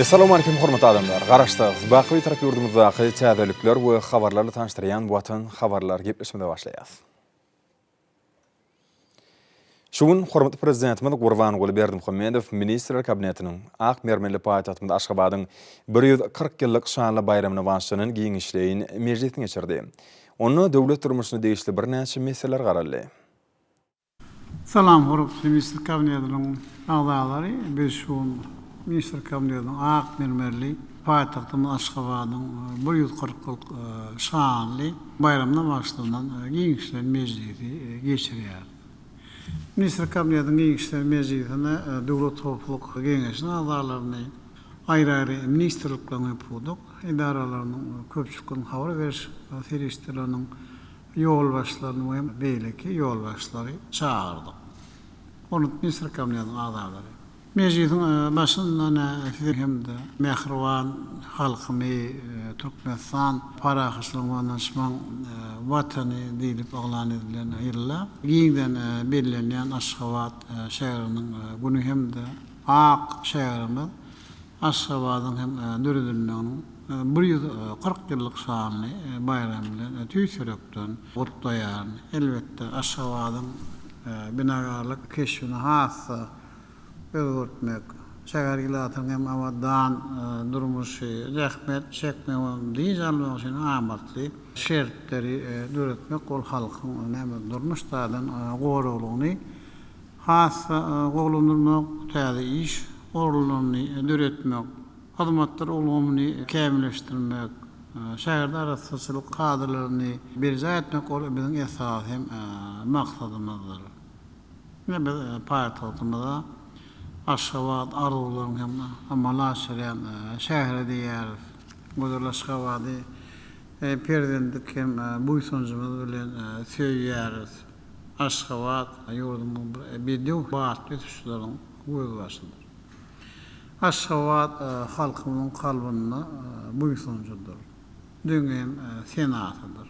Assalamu alaikum hormatly adamlar. Garaşdağız. Baqy tarap yurdumuzdaky täzelikler we habarlarly tanıştyrýan watan habarlar gepleşmede başlaýas. Şuň hormatly prezidentimiz Gurbanuly Berdimuhammedow Ministrler Kabinetiniň Ak Mermeli paýtagtynda Aşgabatyň 140 ýyllyk şanly bayramagyny başlanyň giňişleýin mejlisine geçirdi. Onu döwlet durmuşyny değişli bir näçe meseleler garaldy. Salam hormatly Ministrler Kabinetiniň agzalary, biz şuň Ministrler Kabinetiniň Ak Mermeli paýtagtyň Aşgabatyň 140 ýyllyk şanly bayramagyna başlanyň giňişler mejlisi geçirýär. Ministrler Kabinetiniň giňişler mejlisine döwlet topluluk geňeşiniň agzalaryny aýry-aýry ministrliklerine ýupdyk, idaralarynyň köpçüligiň habar beriş ferişteläriniň ýol başlaryny we beýleki ýol başlary çağırdyk. Onu Ministrler Kabinetiniň agzalary. Mejlisiň başyndan hemde Mehriban halkymy Türkmenistan parahaçlygyny aşmaň watany diýip aglan edilen ýylla giňden bellenýän Aşgabat şäheriniň güni hemde Ak şäherimiz Aşgabatyň hem döredilmeginiň 140 ýyllyk şanly bayramy bilen tüýsürekden gutlaýan. Elbetde Aşgabatyň binagarlyk keşfine hassa öwürtmek, şähergilatyň hem awadan durmuşy rahmet çekmegem diýjalmagy üçin amatly şertleri döretmek ol halkyň näme durmuşdadan gorulugyny hassa goglandyrmak, täze iş orlugyny döretmek, hyzmatlar ulgamyny kämilleşdirmek, şäherde arasçylyk kadrlaryny berja etmek ol biziň esas hem maksadymyzdyr. Näme paýtagtymyzda Aşgabat arzuwlaryň hem amalaşýan şäher diýär. Bu Aşgabaty perdendik hem buýsunjymyz bilen söýýäris. Aşgabat ýurdumyň bir dew baat etişlerini göz başyndadyr. Aşgabat halkymyň kalbyna buýsunjydyr. Döňem senatydyr.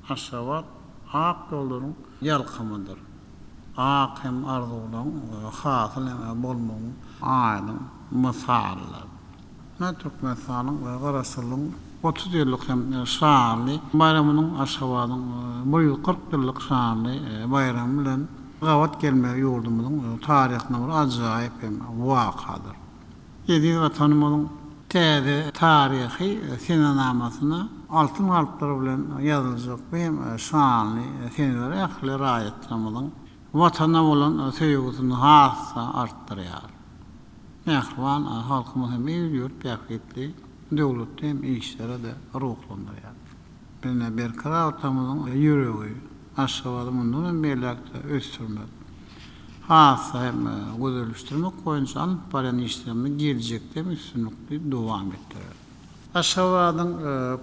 Aşgabat ak ýollaryň ýalkymydyr. Ak hem arzuwlaryň hasıl bolmagy aýdyň mysallar. Türkmenistanyň we Garaşlyň 30 ýyllyk hem şanly bayramynyň Aşgabatyň 140 ýyllyk şanly bayramy bilen gawat gelmegi ýurdumyzyň taryhyna bir ajaýyp hem wakadyr. Ýedi watanymyzyň täze taryhy senanamasyna altyn harflary bilen ýazyljak hem şanly seneleri ähli raýatlamyň watana bolan söýgüsini hassa artdyrýar. Mehriban halkymyz hem ýurt päketli döwlet hem işlere de ruhlandyrýar. Bine berkara otamyzyň ýüregi Aşgabaty mundan beýlekde ösdürmek. Hassa hem gözelleşdirmek boýunça alyp baran işlerimiz geljekde üstünlikli dowam etdirir. Aşgabatyň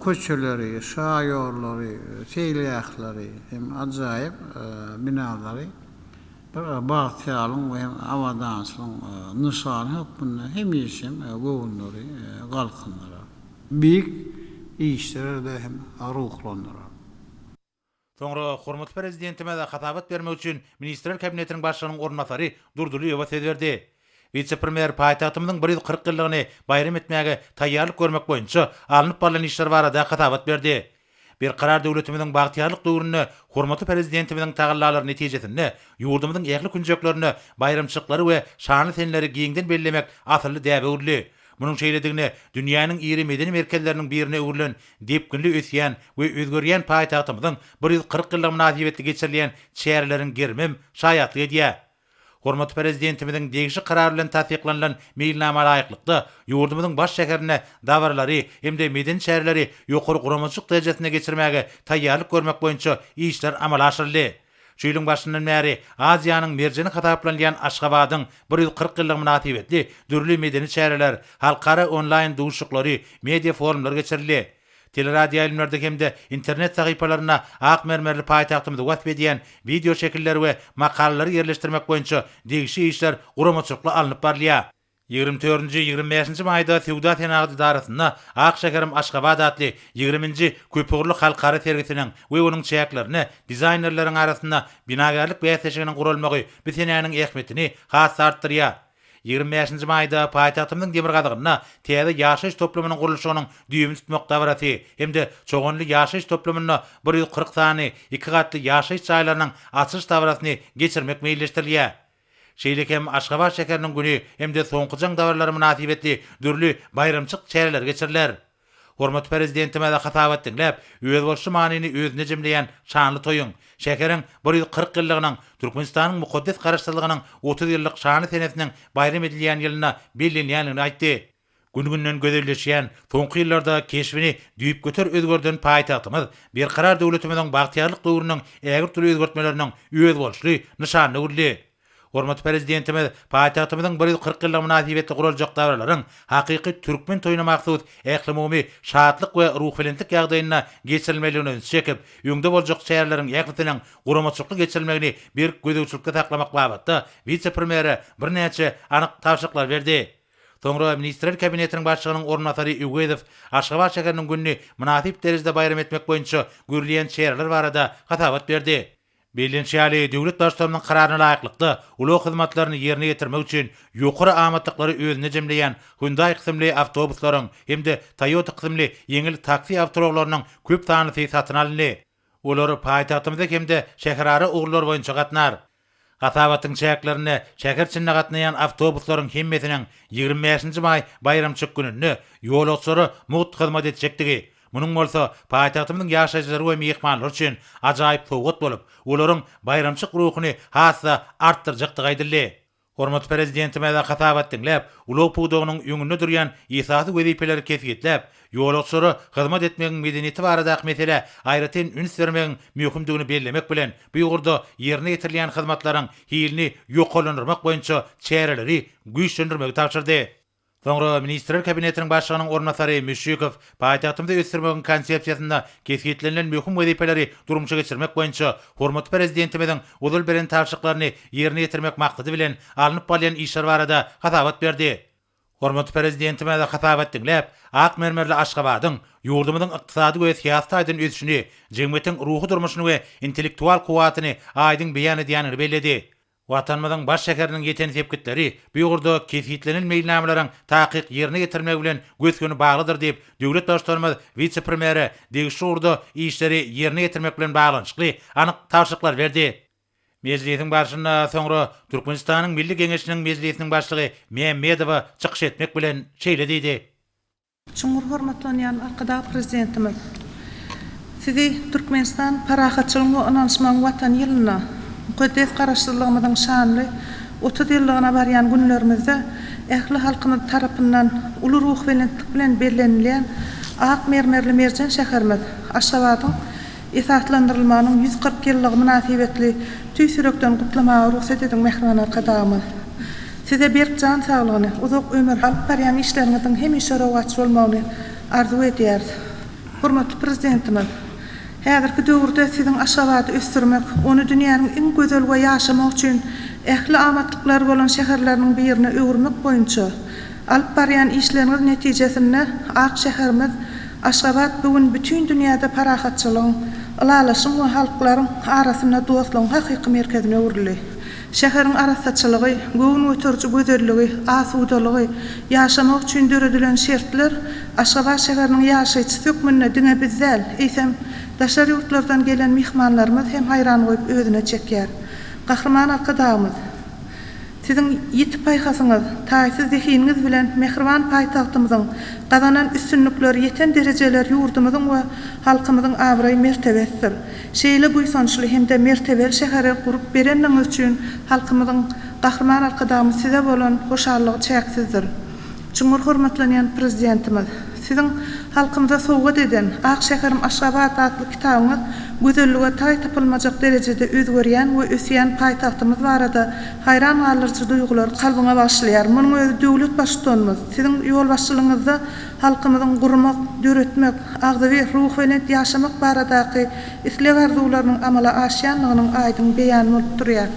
köçeleri, şaýorlary, seýleýäklary hem ajaýyp binalary bahtiýalyň we awadançylyň nişany hökmünde hemişem gowunlary galkynlara. Büyük işlerde hem ruhlandyrar. Soňra hormatly prezidentime de hatabat bermek üçin Ministrler Kabinetiniň başlygynyň ornatary Durduly ýewet berdi. Vice-premier paýtagtymyň 140 ýyllygyny bayram etmäge taýýarlyk görmek boýunça alınıp baran işler barada hatabat berdi. Bir karar döwletimiziň bagtyarlyk döwrüne hormatly prezidentimiziň tagallalaryny netijesinde ýurdumyzyň ähli künjeklerini bayramçyklary we şanly senleri giňden bellemek asly däbe urly. Munyň şeýledigine dünýäniň iri medeni merkezleriniň birine öwrülen depkinli ösýän we özgerýän paýtagtymyzyň 140 ýyllyk münasibetli geçirilýän şäherleriň girmem şaýatlyk edýär. Hormatly prezidentimiziň degişi karar bilen tasdiklanylan meýilnama laýyklykda ýurdumyzyň baş şäherine dawarlary hemde medeni şäherleri ýokary guramaçyk derejesine geçirmäge taýýarlyk görmek boýunça işler amal aşyryldy. Şu ýylyň başyndan bäri Aziýanyň merjeni hataplanýan Aşgabatyň 140 ýyllyk münasibetli dürli medeni şäherler halkara onlaýn duşuklary, media forumlar geçirildi. Teleradio ýaýlanmlarda hemde internet sahypalaryna Ak Mermeli paýtagtymyzy wagt edýän video şekilleri we makalary ýerleşdirmek boýunça degişi işler guramaçykla alınıp barlýar. 24-25 maýda Sewda Senaty darasynda Ak şäherim Aşgabat adly 20-nji köpügürlük halkara sergisiniň we onuň çäklerini dizaynerlaryň arasynda binagarlyk bäsleşiginiň gurulmagy bu senäniň ähmetini has artdyrýar. 25-nji maýda paýtagtymyň Demirgazygyna täze ýaşaýyş toplamynyň gurulşynyň düýbüni tutmakda barasy hemde çoğunly ýaşaýyş toplamyny 140 sany 2 gatly ýaşaýyş çaýlarynyň açyş dawrasyny geçirmek meýilleşdirilýär. Şeýlek hem Aşgabat şäheriniň güni hemde soňky jaň dawarlary münasibetli dürli bayramçyk çäreler geçiriler. Hormat prezidentime de hatabat dinläp, öz bolşy manyny özüne jemleýän şanly toýuň, şäheriň 140 ýyllygynyň Türkmenistanyň mukaddes garaşdyrlygynyň 30 ýyllyk şany senesiniň bayram edilýän ýylyna bellenýänligini aýtdy. Gün-günden gözelleşýän soňky ýyllarda keşbini düýüp göter özgörden paýtagtymyz bir karar döwletimiziň bagtyarlyk döwrüniň ägir türlü özgörtmeleriniň öz bolşy nyşany urly. Hormat prezidentimiz paýtagtymyzyň 140 ýyllyk münasibetli guraljak dawralaryň hakyky türkmen toýuna maksud ählimomy şadlyk we ruhvelentlik ýagdaýyna geçirilmeligini çekip, ýöňde boljak şäherleriň ýakytynyň guramaçykly geçirilmegini bir gödäwçilikde saklamak babatda vice-premieri birnäçe anyk tawşyklar berdi. Soňra Ministrler Kabinetiniň başlygynyň ornatary Ügedew Aşgabat şäheriniň günni münasip derejede bayram etmek boýunça görülýän şäherler barada hatabat berdi. Bellenşäli döwlet başçylarynyň kararyna laýyklykda ulug hyzmatlaryny ýerine ýetirmek üçin ýokary amatlyklary özüne jemleýän Hyundai kysymly awtobuslaryň hemde Toyota kysymly yeňil taksi awtoroklarynyň köp sanyny satyn alyndy. Olary paýtagtymyzda hemde şäherara ugurlar boýunça gatnar. Hatabatyň şäherlerini şäher içinde gatnaýan awtobuslaryň hemmesiniň 25-nji maý bayramçyk gününi ýolagçylary mut hyzmat etjekdigi. Munun bolsa paýtagtymyň ýaşaýjylary we mehmanlar üçin ajaýyp sowgat bolup, olaryň bayramçyk ruhuny hassa artdyrjakdygy aýdyldy. Hormat prezidentime de hatabat dinläp, ulug puwdugynyň ýöňünde durýan esasy wezipeleri kesgitlep, ýolagçylary hyzmat etmegiň medeniyeti barada mesele aýratyn üns bermegiň möhümdigini bellemek bilen bu ýurda ýerine ýetirilýän hyzmatlaryň hilini ýokalandyrmak boýunça çäreleri güýçlendirmegi tapşyrdy. Soňra Ministrler Kabinetiniň başlygynyň ornatary Müşýekow paýtagtymyzda ösdürmegiň konsepsiýasynda kesgitlenilen möhüm wezipeleri durmuşa geçirmek boýunça hormat prezidentimiziň uzul beren tawşyklaryny ýerine ýetirmek maksady bilen alınıp bolýan işler barada hatabat berdi. Hormat prezidentime de hatabat dinläp, ak mermerli Aşgabatyň ýurdumyzyň ykdysady we siýasat aýdyn ösüşini, jemgyýetiň ruhy durmuşyny we intellektual kuwatyny aýdyn beýan edýänini belledi. Watanmyzyň baş şäheriniň ýeten sepkitleri bu ýurda kesgitlenilmeýän nämeleriň takyk ýerine ýetirmek bilen gözgöni baglydyr diýip döwlet başçylarymyz vice-premieri degişli urda işleri ýerine ýetirmek bilen baglanşykly anyk tawşyklar berdi. Meclisiň başlygyna soňra Türkmenistanyň Milli Geňeşiniň meclisiniň başlygy Mehmedowa çykyş etmek bilen şeýle diýdi. Cumhur hormatlanýan arkada prezidentimiz, sizi Türkmenistan parahatçylygyny anansmaň watan ýylyna mukaddes garaşdyrlygymyzyň şanly 30 ýyllygyna barýan günlerimizde ähli halkynyň tarapyndan uly ruh welentlik bilen bellenilýän ak mermerli merjen şäherimiz Aşgabatyň esaslandyrylmanyň 140 ýyllygy münasibetli tüýsürekden gutlamagy ruhsat eden mehman arkadaşymyz. Size bir can sağlygyny, uzak ömür alyp barýan işleriňiziň hemişe rowatçy bolmagyny arzu edýär. Hormatly prezidentimiz, häzirki döwürde siziň Aşgabaty ösdürmek, onu dünýäniň iň gözel we ýaşamak üçin ähli amatlyklar bolan şäherleriniň birine öwürmek boýunça alyp barýan işleriniz netijesinde ak şäherimiz Aşgabat bugün bütün dünýäde parahatçylygyň, ulalaşyň we halklaryň arasynda dostlugyň hakyky merkezine öwürli. Şäheriň arasatçylygy, göwün öterji gözelligi, asudalygy, ýaşamak üçin döredilen şertler Aşgabat şäheriniň ýaşaýjy sökmenine diňe bizzel, eýsem daşar ýurtlardan gelen mehmanlarymyz hem hayran goýup özüne çekýär. Gahrman arkadaşymyz, siziň ýitip paýhasyňyz, taýsyz zehiniňiz bilen mehriban paýtagtymyzyň gazanan üstünlikleri ýeten derejeler ýurdumyzyň we halkymyzyň abraý mertebesidir. Şeýle buýsançly hemde mertebeli şäher gurup bereniň üçin halkymyzyň gahrman arkadaşymyz size bolan hoşallygy çäksizdir. Cumhur hormatlanýan prezidentimiz, siziň halkymyza sowgat eden Ak şäherim Aşgabat adly kitabyňyz gözellige taý tapylmajak derejede özgörýän we ösýän paýtagtymyz barada hayran galyrjy duýgular kalbyňa başlaýar. Munyň özü döwlet başçylygymyz, siziň ýol başçylygyňyzda halkymyzyň gurmak, döretmek, agdawy ruh bilen ýaşamak baradaky isleg arzularynyň amala aşýanlygynyň aýdyn beýany bolup durýar.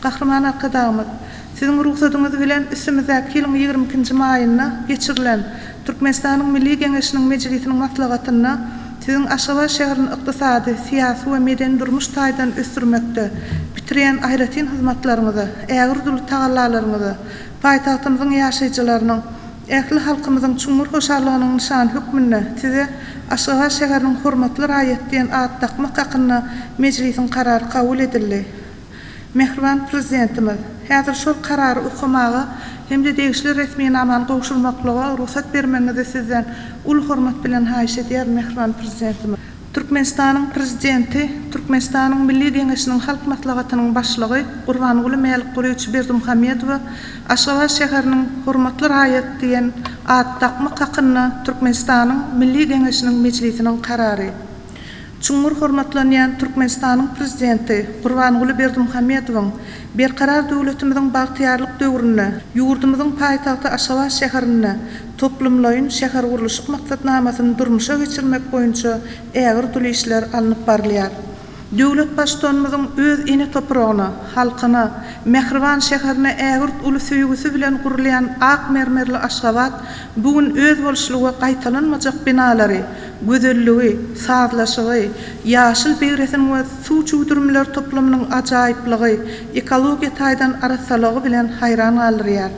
Gahrman arkadaşymyz, siziň ruhsatyňyz bilen üstümizdäki ýylyň 22-nji maýyna geçirilen Türkmenistanyň Milli Geňeşiniň meclisiniň maslahatyna siziň Aşgabat şäheriniň ykdysady, siýasy we medeni durmuş taýdan ösdürmekde bitirýän aýratyn hyzmatlaryňyzy, ägir dul tagallalaryňyzy Paytahtymyzyň ýaşaýjylarynyň, ähli halkymyzyň çuňmur hoşallygynyň nişan hükmünde size Aşgabat şäheriniň hormatly raýat diýen ad takmak hakyna mejlisiň karary kabul edildi. Mehriban prezidentimiz häzir şol karary okumagy hem-de degişli resmi naman gowşulmaklyga ruhsat bermenizi sizden ul hormat bilen haýyş edýär mehriban prezidentimiz. Türkmenistanyň prezidenti, Türkmenistanyň Milli Deňeşiniň halk maslahatynyň başlygy Gurbanguly Mälikguly Berdimuhammedow Aşgabat şäheriniň hormatly raýat diýen ad takmak hakyna Türkmenistanyň Milli Deňeşiniň mejlisiniň karary. Çuňmur hormatlanýan Türkmenistanyň prezidenti Gurbanguly Berdimuhammedowyň berkarar döwletimiziň bagtyarlyk döwrüne, ýurdumyzyň paýtagty Aşgabat şäherine toplumlaýyn şäher guruluşy maksatnamasyny durmuşa geçirmek boýunça ägir duli işler alınıp barylýar. Döwlet başdanymyzyň öz ene topragyna, halkyna, mehriban şäherine ägir uly süýgüsü bilen gurulýan ak mermerli Aşgabat bugün öz bolşulugy gaýtalanmajak binalary, gözelligi, sazlaşygy, ýaşyl begresiniň we suw çuwdurmalar toplamynyň ajaýyplygy, ekologiýa taýdan arasalygy bilen hayran galyrýar.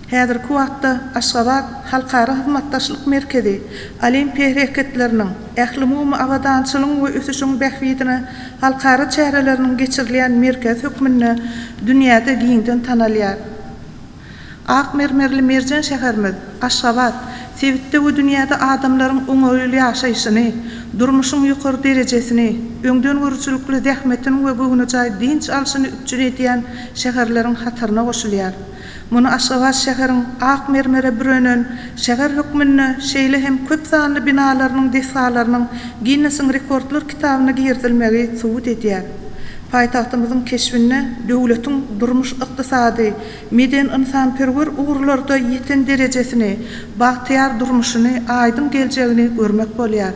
Häzirki wagtda Aşgabat halkara hyzmatdaşlyk merkezi, olimpiya hereketleriniň, ähli-mumy awadançylygyň we ösüşiň bähwidine halkara çäreleriniň geçirilýän merkez hökmünde dünýäde giňden tanalýar. Ak mermerli merjen şäherimiz Aşgabat Sewitde we dünýäde adamlaryň oňoýly ýaşaýyşyny, durmuşyň ýokary derejesini, öňden görüjülükli zähmetini we bugünjaý dinç alşyny üpjün edýän şäherleriň hatyryna goşulýar. Muny Aşgabat şäheriň ak mermere bürenen şäher hökmünde şeýle hem köp sanly binalarynyň desalarynyň Guinness Rekordlar kitabyna girdilmegi subut edýär. Paýtagtymyzyň keşfine döwletiň durmuş ykdysady, meden insanperwer ugurlarda ýeten derejesini, bagtyar durmuşyny, aýdym geljegini görmek bolýar.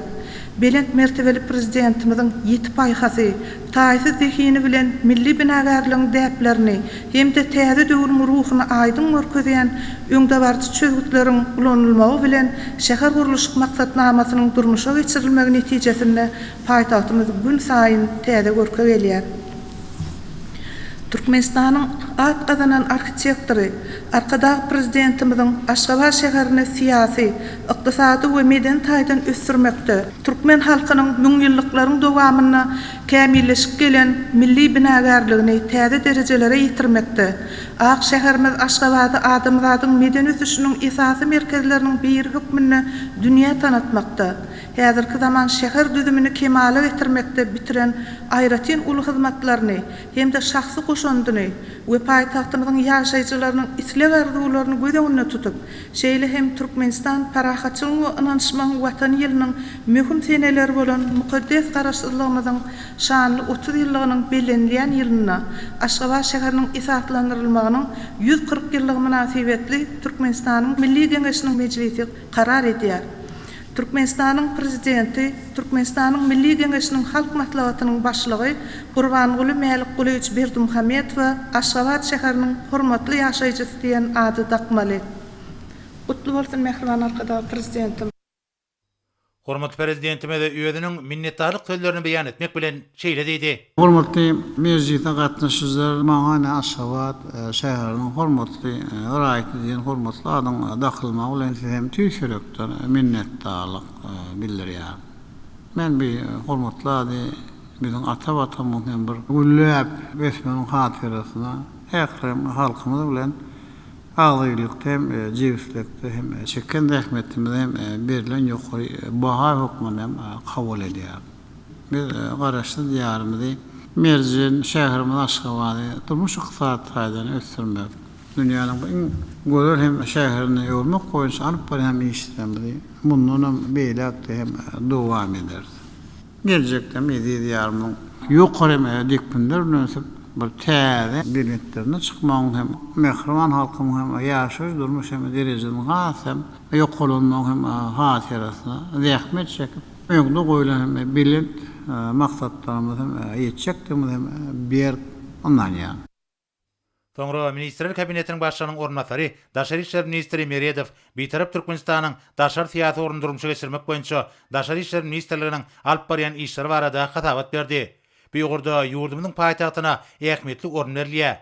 Belent mertebeli prezidentimiziň ýetip aýhasy, taýsy zehini bilen milli binagarlygyň däplerini hem-de täze döwrüň ruhuny aýdym görkezýän öňdebarçy çözgütleriň ulanylmagy bilen şäher guruluşy maksatnamasynyň durmuşa geçirilmegi netijesinde paýtagtymyz gün saýyn täze görkeg elýär. Türkmenistanyň ad gazanan arxitektory, arkadaky prezidentimiziň Aşgabat şäherini siýasy, ykdysady we meden taýdan ösürmekde, türkmen halkynyň müňýyllyklaryň dowamyna kämilleşip gelen milli binagarlygyny täze derejelere ýetirmekde. Ak şäherimiz Aşgabaty adamzadyň meden ösüşiniň esasy merkezleriniň bir hökmünde dünýä tanatmakda. Häzirki zaman şäher düzümini kemale getirmekde bitiren aýratyn uly hyzmatlaryny hem-de şahsy goşandyny we paýtagtymyzyň ýaşaýjylarynyň isleg arzuwlaryny göz öňünde tutup, şeýle hem Türkmenistan parahatçylygyň we ynançmaň watan ýylynyň möhüm seneleri bolan mukaddes garaşdyrlygymyzyň şanly 30 ýyllygynyň belenleýän ýylyna Aşgabat şäheriniň esaslandyrylmagynyň 140 ýyllygy münasibetli Türkmenistanyň Milli Deňeşiniň mejlisi karar edýär. Türkmenistanyň prezidenti, Türkmenistanyň Milli Deňeşiniň halk maslahatynyň başlygy Gurbanguly Mälikguly Berdimuhammedow Aşgabat şäheriniň hormatly ýaşaýjysy diýen ady takmaly. Kutlu bolsun mehriban arkadaş prezidentim. Hormatly prezidentime de özüniň minnetdarlyk sözlerini beýan etmek bilen şeýle diýdi. Hormatly mejlisde gatnaşyjylar, maňa Aşgabat şäheriniň hormatly raýat diýen hormatly adam dahylmagy bilen hem tüýşürekden minnetdarlyk bildirýär. Men bir hormatly ady biziň ata-batamyň hem bir güllüp besmeniň hatyrasyna äkrem halkymyz bilen ağlaylıkta hem civislikte hem çeken rahmetimiz hem berilen ýokary baha hukmyny hem kabul edýär. Biz garaşdy diýarymyzy merjen şäherimiz Aşgabaty durmuş ykdysady taýdan ösürmek, dünýäniň iň görer hem şäherini ýolmak goýunça alyp barýan işlemleri mundan beýlekde hem dowam eder. Geljekde mezi diýarymyň ýokary dikpinler bilen bir täze biletlerine çykmagyň hem mehriban halkymyň hem ýaşaýyş durmuş hem derejelerini gasam ýokalanmagyň hem hatyrasyna zähmet çekip öňde goýulan hem bilet maksatlarymyz hem ýetjekdigimiz hem ber ondan ýa. Soňra Ministrler Kabinetiniň başlygynyň ornatary Daşary işler ministri Meredow bitarap Türkmenistanyň daşary syýasy orundurmuşa geçirmek boýunça Daşary işler ministrliginiň alyp barýan işleri barada hatabat berdi. Bu ýurda ýurdumyzyň paýtagtyna ähmetli orun berilýär.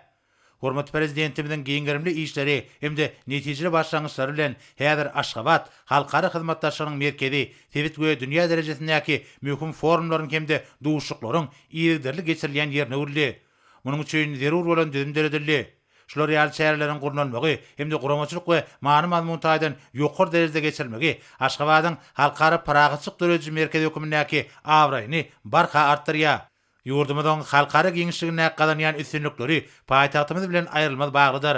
Hormat prezidentimizin giňerimli işleri hemde netijeli başlangyçlary bilen häzir Aşgabat halkara hyzmatdaşlygynyň merkezi Tebitgö dünýä derejesindäki möhüm forumlaryň hemde duşuklaryň ýerderli geçirilýän ýerine urildi. Munyň üçin zerur bolan düzümler edildi. Şular ýaly şäherleriň gurulmagy hemde guramaçylyk we many mazmuntaýdan ýokary derejede geçirilmegi Aşgabatyň halkara pragatçyk döreji merkezi hökümindäki awraýyny barka artdyrýar. Ýurdumyzyň halkara giňişligine galanýan üstünlikleri paýtagtymyz bilen aýrylmaz baglydyr.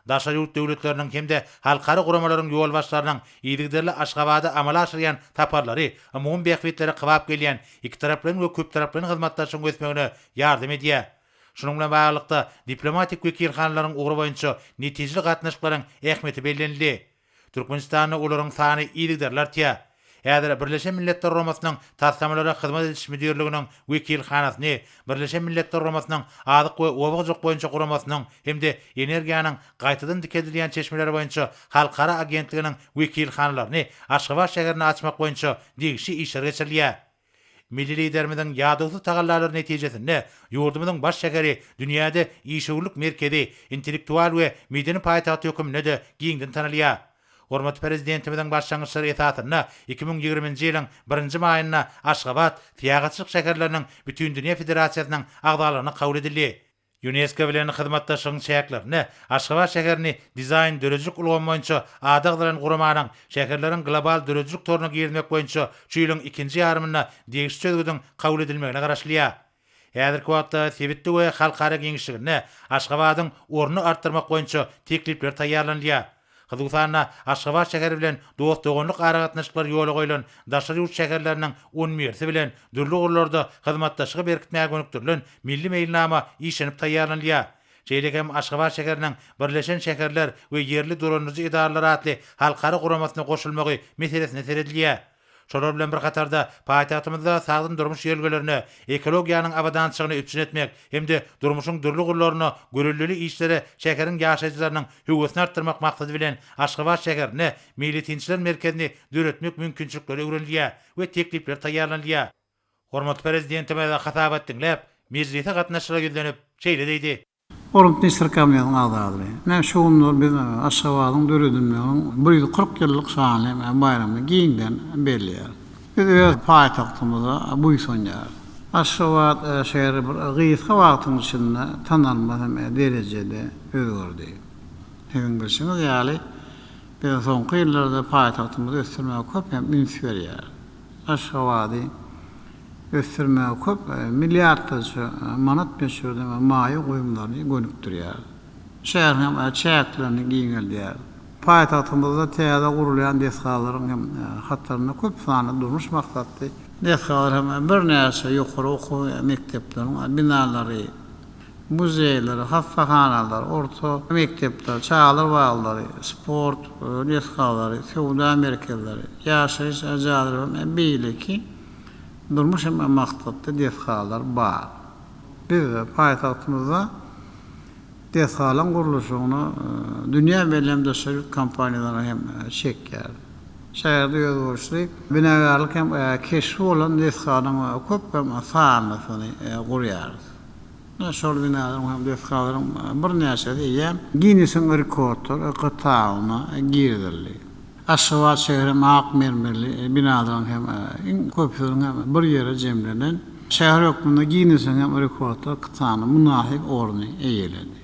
Daşa ýurt döwletleriniň hemde halkara guramalaryň ýol başlarynyň ýygyderli Aşgabada amala aşyrýan taparlary, umum beýiklikleri kybap gelýän iki taraplaryň we köp taraplaryň hyzmatdaşlygyny götürmegine ýardym edýär. Şunun bilen baglykda diplomatik wekilhanalaryň ugry boýunça netijeli gatnaşyklaryň ähmiýeti bellenildi. Türkmenistanyň olaryň sany ýygyderler artýar. Häzir Birleşen Milletler Romasynyň tassamalara hyzmat ediş müdürliginiň wekilhanasyny, Birleşen Milletler Romasynyň adyk we obagjyk boýunça guramasynyň hemde energiýanyň gaýtadan dikedilýän çeşmeleri boýunça halkara agentliginiň wekilhanalaryny Aşgabat şäherine açmak boýunça degişi işler geçirilýär. Milli liderimiziň ýadygy tagallalary netijesinde ýurdumyzyň baş şäheri dünýäde işçilik merkezi, intellektual we medeni paýtagty hökümine de giňden tanylýar. Hormat prezidentimizin başlangyçlary esatyna 2020-nji ýylyň 1-nji maýyna Aşgabat tiýagatçylyk şäherleriniň bütün dünýä federasiýasynyň agdalygyna kabul edildi. UNESCO bilen hyzmatdaşlygyň şäherlerini Aşgabat şäherini dizayn dörejilik ulgamy boýunça adaglaryň guramanyň şäherleriň global dörejilik toruny girmek boýunça şu ýylyň 2-nji ýarymyna degişli çözgüdüň kabul edilmegine garaşlýar. Häzirki wagtda Tebitde we halkara giňişligine Aşgabatyň ornuny artdyrmak boýunça teklipler taýýarlanýar. Hyzgysana Aşgabat şäheri bilen dost dogonluk aragatnaşyklar ýoly goýulan daşary ýurt şäherleriniň 10 mersi bilen dürli gurullarda hyzmatdaşlygy berkitmäge gönükdirilen milli meýilnama işlenip taýýarlanýar. Şeýle hem Aşgabat şäheriniň Birleşen Şäherler we Yerli Dolanjy idaralary atly halkara guramasyna goşulmagy meselesine seredilýär. Şolar bilen bir katarda paýtagtymyzda sagdym durmuş ýelgelerini, ekologiýanyň abadançylygyny üçin etmek hemde durmuşyň dürli gurlaryny görüllüli işleri şäheriň ýaşaýjylarynyň höwesini artdyrmak maksady bilen Aşgabat şäherine milli merkezini döretmek mümkinçilikleri öwrenilýär we teklipler taýýarlanýar. Hormat prezidentime de hatabat dinläp, meclise gatnaşyra ýüzlenip şeýle diýdi. Orun Nisir Kamyanyň agdaly. Men şoňlar biz Aşgabatyň döredimligiň 140 ýyllyk şany bayramy giňden belliýär. Biz öz paýtagtymyza bu ýysanýar. Aşgabat şäheri bir gyýyska wagtyň içinde tananmaz derejede özgürdi. Hem bilşiňiz ýaly biz soňky ýyllarda paýtagtymyzy ösdürmäge köp hem üns berýär. Aşgabaty ösdürmäge köp milliardlarca manat beşirden maýy goýumlaryny gönükdirýär. Şäher hem çäklaryny giňelýär. Paýtagtymyzda täze gurulýan deskalaryň hem hatlaryna köp sany durmuş maksatly deskalar hem bir näçe ýokary okuw mektepleriň binalary, muzeýler, hastahanalar, orta mektepler, çağlar bağlary, sport deskalary, sowda merkezleri, ýaşaýyş ajalary beýleki durmuş hem maksatly deskalar bar. Biz paýtagtymyzda deskalaryň guruluşyny dünýä bellemde şeýle kompaniýalary hem çekýär. Şäherde ýozuluşly binagarlyk hem keşfi bolan deskalaryň köp hem sanasyny gurýar. Şol binalaryň hem deskalaryň bir näçe diýen Guinness'in rekordy gytagyna girdirildi. Aşgabat şäheriniň ak mermerli binalaryň hem köpüň hem bir ýere jemlenen şäher höküminde Guinness'in hem rekordy gytagyna munahip orny eýelendi.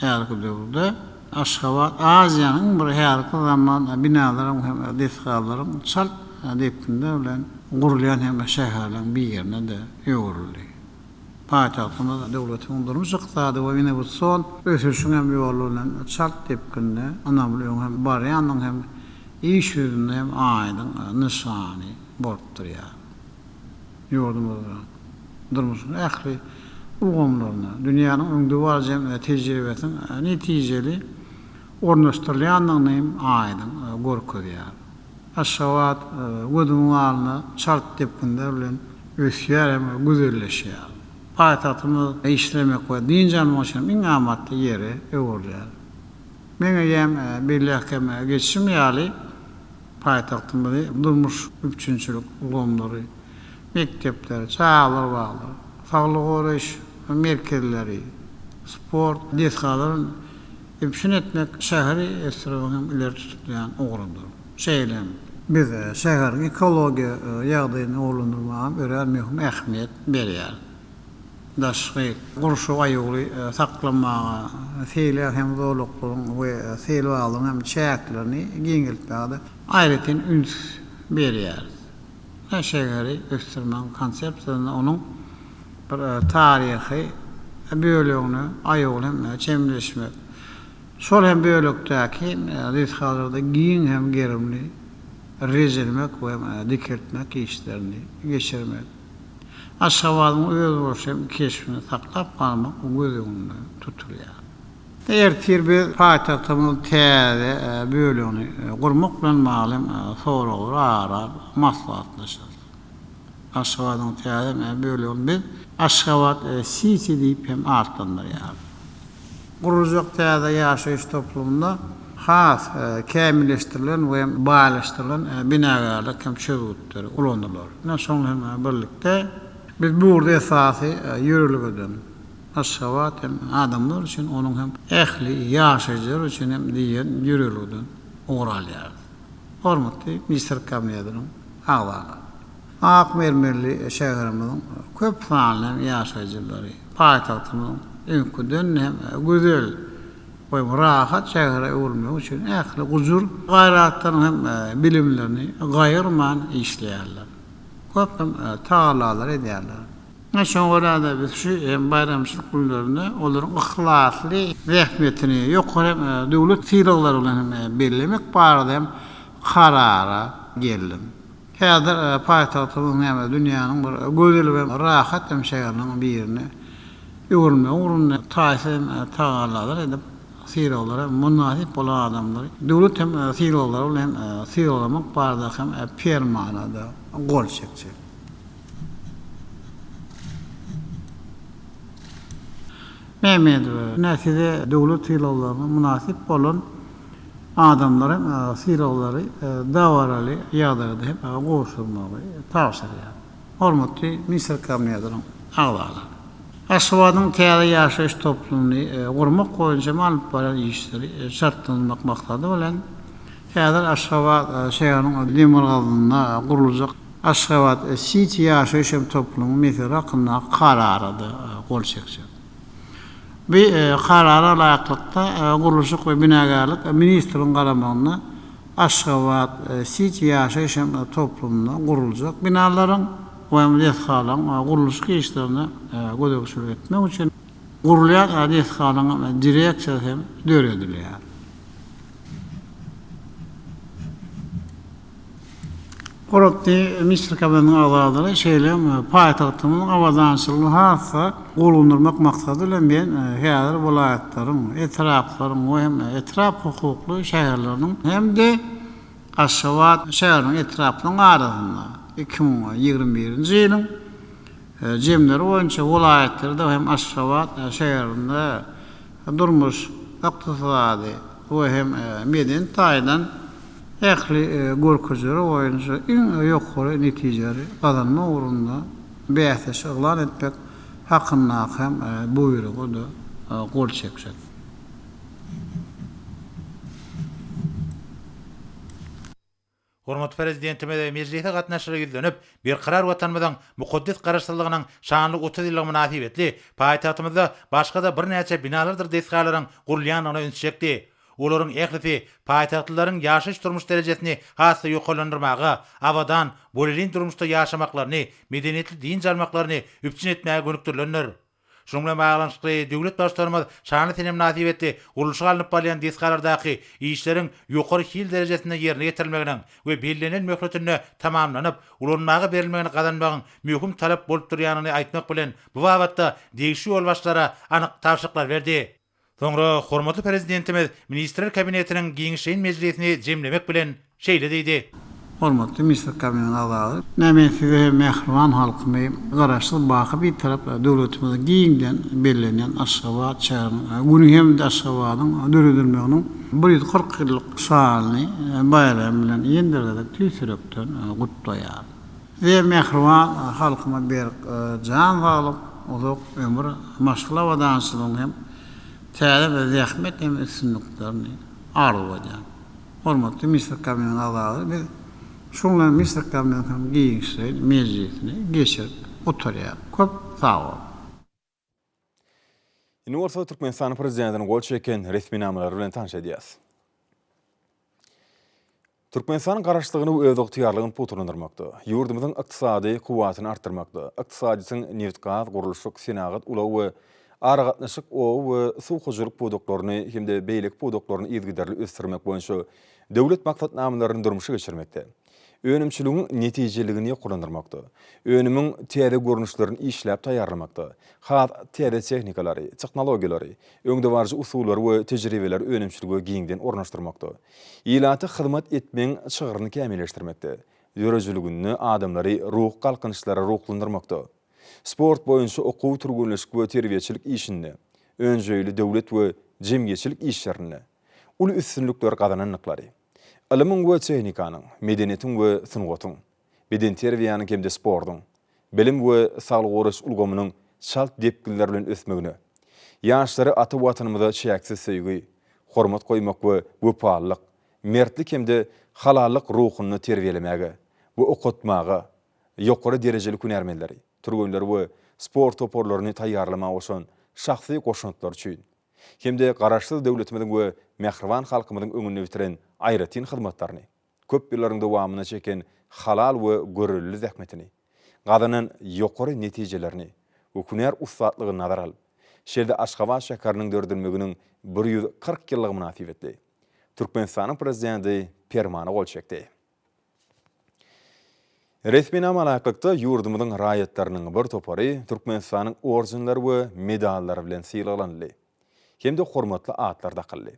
Häzirki döwürde Aşgabat Aziýanyň bir härki zaman binalaryň hem deskalaryň çal depkinde bilen gurulýan hem şäherleriň bir ýerine de ýöwürildi. Paýtagtymyzda döwletiň durmuş ykdysady we innowasion ösüşiň hem ýolunyň çal depkinde ana bilen hem barýanyň hem iş ýüzünde hem aýdyň nyşany bolup durýar. Ýurdumyzda durmuşyň ähli ulgamlaryna, dünýäniň öňde barjam tejribesiniň netijeli ornaşdyrylýanlygyny hem aýdyň görkezýär. Aşgabat gödümlaryny çart depkinde bilen ösýär hem güzelleşýär. Paýtagtymyz işlemek we dinjanmak üçin iň amatly ýere öwürler. Meňe ýem birleşme geçişim ýaly paýtagtymyzy durmuş üçinçilik ulgamlary, mektepler, çağlar baglar, saglyk goraýyş merkezleri, sport, deshaların imşin etmek şehri esirvanın ileri tutulayan uğrundur. Şeylem, biz şehrin ekologiya ýagdaýyny oglundurmaga berýär möhüm ähmiýet berýär. Daşgy gurşu aýuly saklanmaga, seýle hem zorluklaryň we seýlewalyň hem çäklerini giňiltmäge aýratyn üns berýär. Şehri östirmen konsepsiýasyny onuň bir tarihi bölügini aýuly hem çemleşmek. Şol hem bölükdäki deshallarda giň hem gerimli rejelmek we dikirtmek işlerini geçirmek. Aşgabatyň öz boşam keşfini saklap kalmak gözüňde tutulýar. Ertir bir paýtagtymyň täze bölügini gurmak bilen malum soralar arar maslahatlaşar. Aşgabatyň täze bölügini biz Aşgabat City diýip hem artdandyrýar. Gurulacak täze ýaşaýyş toplumunda has kämilleşdirilen we baýlaşdyrılan binagarlyk hem şöwürtleri ulandylar. Näşol hem birlikde biz bu urda esasy ýürürlügeden Aşgabat hem adamlar üçin onuň hem ähli ýaşaýjylar üçin hem diýen ýürürlügeden uğralýar. Hormatly Minister Kabinetining agzalary. Akmermerli şäherimiziň köp sanly ýaşaýjylary, paýtagtymyň öňküden hem güzel we rahat şähere bolmak üçin ähli guzur gaýratlaryň hem bilimlerini gaýyrman işleýärler. Köp taalalar edýärler. Näşe orada biz şu bayramçylyk günlerinde olaryň ihlasly rahmetini ýokary döwlet syraglary bilen bellemek barada hem karara geldim. Häzir paýtagtymyň hem dünýäniň bir gözel we rahat hem şäheriniň birini ýörme urunna taýsym taalalar edip siraglara munasip bolan adamlar döwlet hem siraglar bilen siraglamak barada hem permanada gol çekçi. Mehmet näside döwlet siraglaryna munasip bolan adamların siragları dawaraly ýagdaýda hem goşulmagy tawsirýar. Hormatly Minister Kabinetining agzalary. Aşgabatyň täze ýaşaýyş toplumyny gurmak boýunça alyp baran işleri şartlanmak maksady bilen häzir Aşgabat şäheriniň demirgazyna gurulajak Aşgabat City ýaşaýyş toplumy mesele hakkında kararady gol çekçi. Bir karara laýaklykda guruluşyk we binagarlyk ministriň garamagyna Aşgabat City ýaşaýyş toplumyna gurulajak binalaryň we deshalan guruluşyk işlerini gödökçülük etmek üçin gurulýan deshalaryň direksiýasy hem döredilýär. Hormatly Minister Kabinetining agzalary şeýlem paýtagtymyň awadançylygyny hassa golundurmak maksady bilen men häzir welaýatlaryň, etraplaryň we hem etrap hukukly şäherleriň hem-de Aşgabat şäheriniň etraplaryň arasynda 2021-nji ýylyň jemleri boýunça welaýatlarda hem Aşgabat şäherinde durmuş, ykdysady we hem medeni taýdan ähli görkezleri boýunça iň ýokary netijeleri gazanma urunda beýasaş ýaglan etmek hakkynda hem buýrugy da gol çekşek. Hormatly prezidentime de meclise gatnaşyra ýüzlenip, bir karar watanymyzyň mukaddes garaşsyzlygynyň şanly 30 ýyllyk münasibetli paýtagtymyzda başga da bir näçe binalardyr desgalaryň gurulýanyna ünsjekdi. Olaryň ählisi paýtagtlylaryň ýaşaýyş durmuş derejesini hassa ýokalandyrmaga, awadan bolelin durmuşda ýaşamaklaryny, medeniýetli din jarmaklaryny üpçün etmäge gönükdirlenler. Şoňla baglanyşly döwlet başlarymyz şanly tenem nasibetli guruluşa alınıp balyan desgalardaky işleriň ýokary hil derejesinde ýerine getirilmeginiň we bellenil möhletini tamamlanyp, ulanmagy berilmegini gazanmagyň möhüm talap bolup durýanyny aýtmak bilen bu wagtda degişi ýol başlara anyk tawşyklar berdi. Soňra hormatly prezidentimiz Ministrler Kabinetiniň giňişeýin mejlisini jemlemek bilen şeýle diýdi. Hormatly Minister Kabinetining agzalary, näme size mehriban halkymy garaşsyz baky bir tarap döwletimiz giňden bellenýän Aşgabat şäheriniň güni hem de Aşgabatyň döredilmeginiň 140 ýyllyk şanyny bayram bilen ýendirerek tüýsürekden gutlaýar. Size mehriban halkyma bir jan baglyp, uzak ömür, maşgula wadançylygyň hem Täze we zähmet hem üstünlüklerini arwajan. Hormatly Mr. Kabinetiniň agzary, biz şoňla Mr. Kabinetiniň giýişleri, mejlisini geçirip oturýar. Köp sag ol. Indi bolsa Türkmenistan prezidentiniň gol çeken resmi namalary bilen tanış edýäs. Türkmenistanyň garaşlygyny we öz ygtyýarlygyny puturlandyrmakda, ýurdumyzyň ykdysady kuwatyny artdyrmakda, ykdysadysyň neft-gaz, gurulşyk, senagat, ulaw we ara gatnaşyk ow we suw hojulyk pudoklaryny hemde beýlik pudoklaryny ýetgiderli ösdürmek boýunça döwlet maksatnamalaryny durmuşa geçirmekde. Önümçiligiň netijeligini ýokurlandyrmakda, önümiň täze görnüşlerini işläp taýýarlamakda, hat täze tehnikalary, teknologiýalary, öňde barjy usullary we tejribeler önümçilige giňden ornaşdyrmakda. Ýylaty hyzmat etmeň çygyryny kämilleşdirmekde, ýörejligini adamlary ruh galkynçlara ruhlandyrmakda. Sport boýunça okuw türgünleşik we terbiýeçilik işinde, önjeýli döwlet we jemgyýetçilik işlerini, uly üstünlükler gazananlyklary, ilimiň we tehnikanyň, medeniýetiň we sungatyň, beden terbiýanyň hemde sportyň, bilim we saglyk goraş ulgamynyň şalt depkinler bilen ösmegini, ýaşlary ata watanymyza çäksiz söýgi, hormat goýmak we wepalyk, mertlik hemde halallyk ruhuny terbiýelemäge we okutmaga, ýokary derejeli kunärmenleri, türgünler we sport toporlaryny taýýarlamak üçin şahsy goşuntlar üçin hemde garaşsyz döwletimiziň we mähriban halkymyzyň öňünde bitiren aýratyn hyzmatlaryny, köp ýyllaryň dowamyna çeken halal we görüllü zähmetini, gazanan ýokary netijelerini we kunär ustatlygyny nazar alyp, şerde Aşgabat şäheriniň dördülmeginiň 140 ýyllygy münasibetli Türkmenistanyň prezidenti Permana gol çekdi. Resmi namalykda ýurdumyzyň raýatlarynyň bir topary Türkmenistanyň orjinlary we medallary bilen syýlanly. Hemde hormatly atlar dakylly.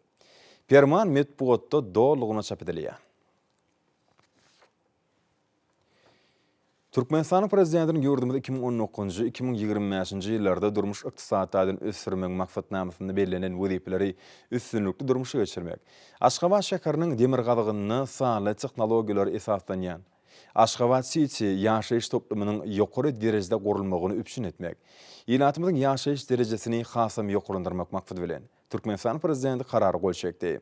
Perman metbuatda dolgyna çap edilýär. Türkmenistanyň prezidentiniň ýurdumyzda 2019-2025-nji ýyllarda durmuş ykdysadyny ösdürmek maksatnamasyny belirlenen wezipeleri üstünlükli durmuşa geçirmek, Aşgabat şäheriniň demir gazygyny sanly teknologiýalary esaslanýan Aşgabat City ýaşaýyş toplumynyň ýokary derejede gurulmagyny üpşün etmek, ýylatymyzyň ýaşaýyş derejesini hasam ýokurlandyrmak maksady bilen Türkmenistan prezidenti karary gol çekdi.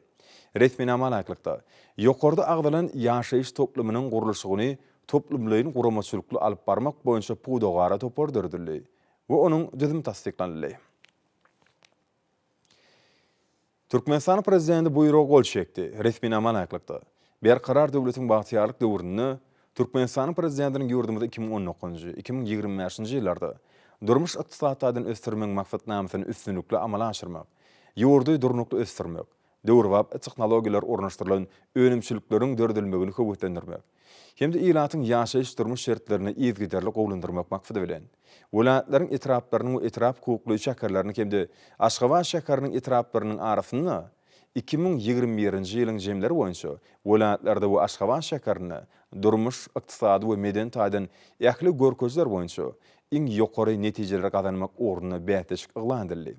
Resmi namalykda ýokarda agdalan ýaşaýyş toplumynyň gurulşygyny toplumlaryň guramaçylykly alyp barmak boýunça pudogara topardyrdy we onuň düzüm tasdiklandy. Türkmenistan prezidenti buýrag gol çekdi. Resmi namalykda berkarar döwletiň bagtyarlyk döwrüni Türkmenistanyň prezidentiniň ýurdumyzda 2019-2025-nji ýyllarda durmuş ykdysadyny ösdürmek maksatnamasyny üstünlükli amala aşyrmak, ýurdy durnukly ösdürmek, döwrwap teknologiýalar ornaşdyrylan önümçilikleriň dördülmegini höwetlendirmek, hemde ýylatyň ýaşaýyş durmuş şertlerini ýetgiderli gowlandyrmak maksady bilen welatlaryň etraplarynyň we etrap hukukly şäherlerini hemde Aşgabat şäheriniň etraplarynyň arasyny 2021-nji ýylyň jemleri boýunça welatlarda we Aşgabat şäherini durmuş ykdysady we meden taýdan ýakly görkezler boýunça iň ýokary netijeler gazanmak ornuny bäteşik yglandyrdy.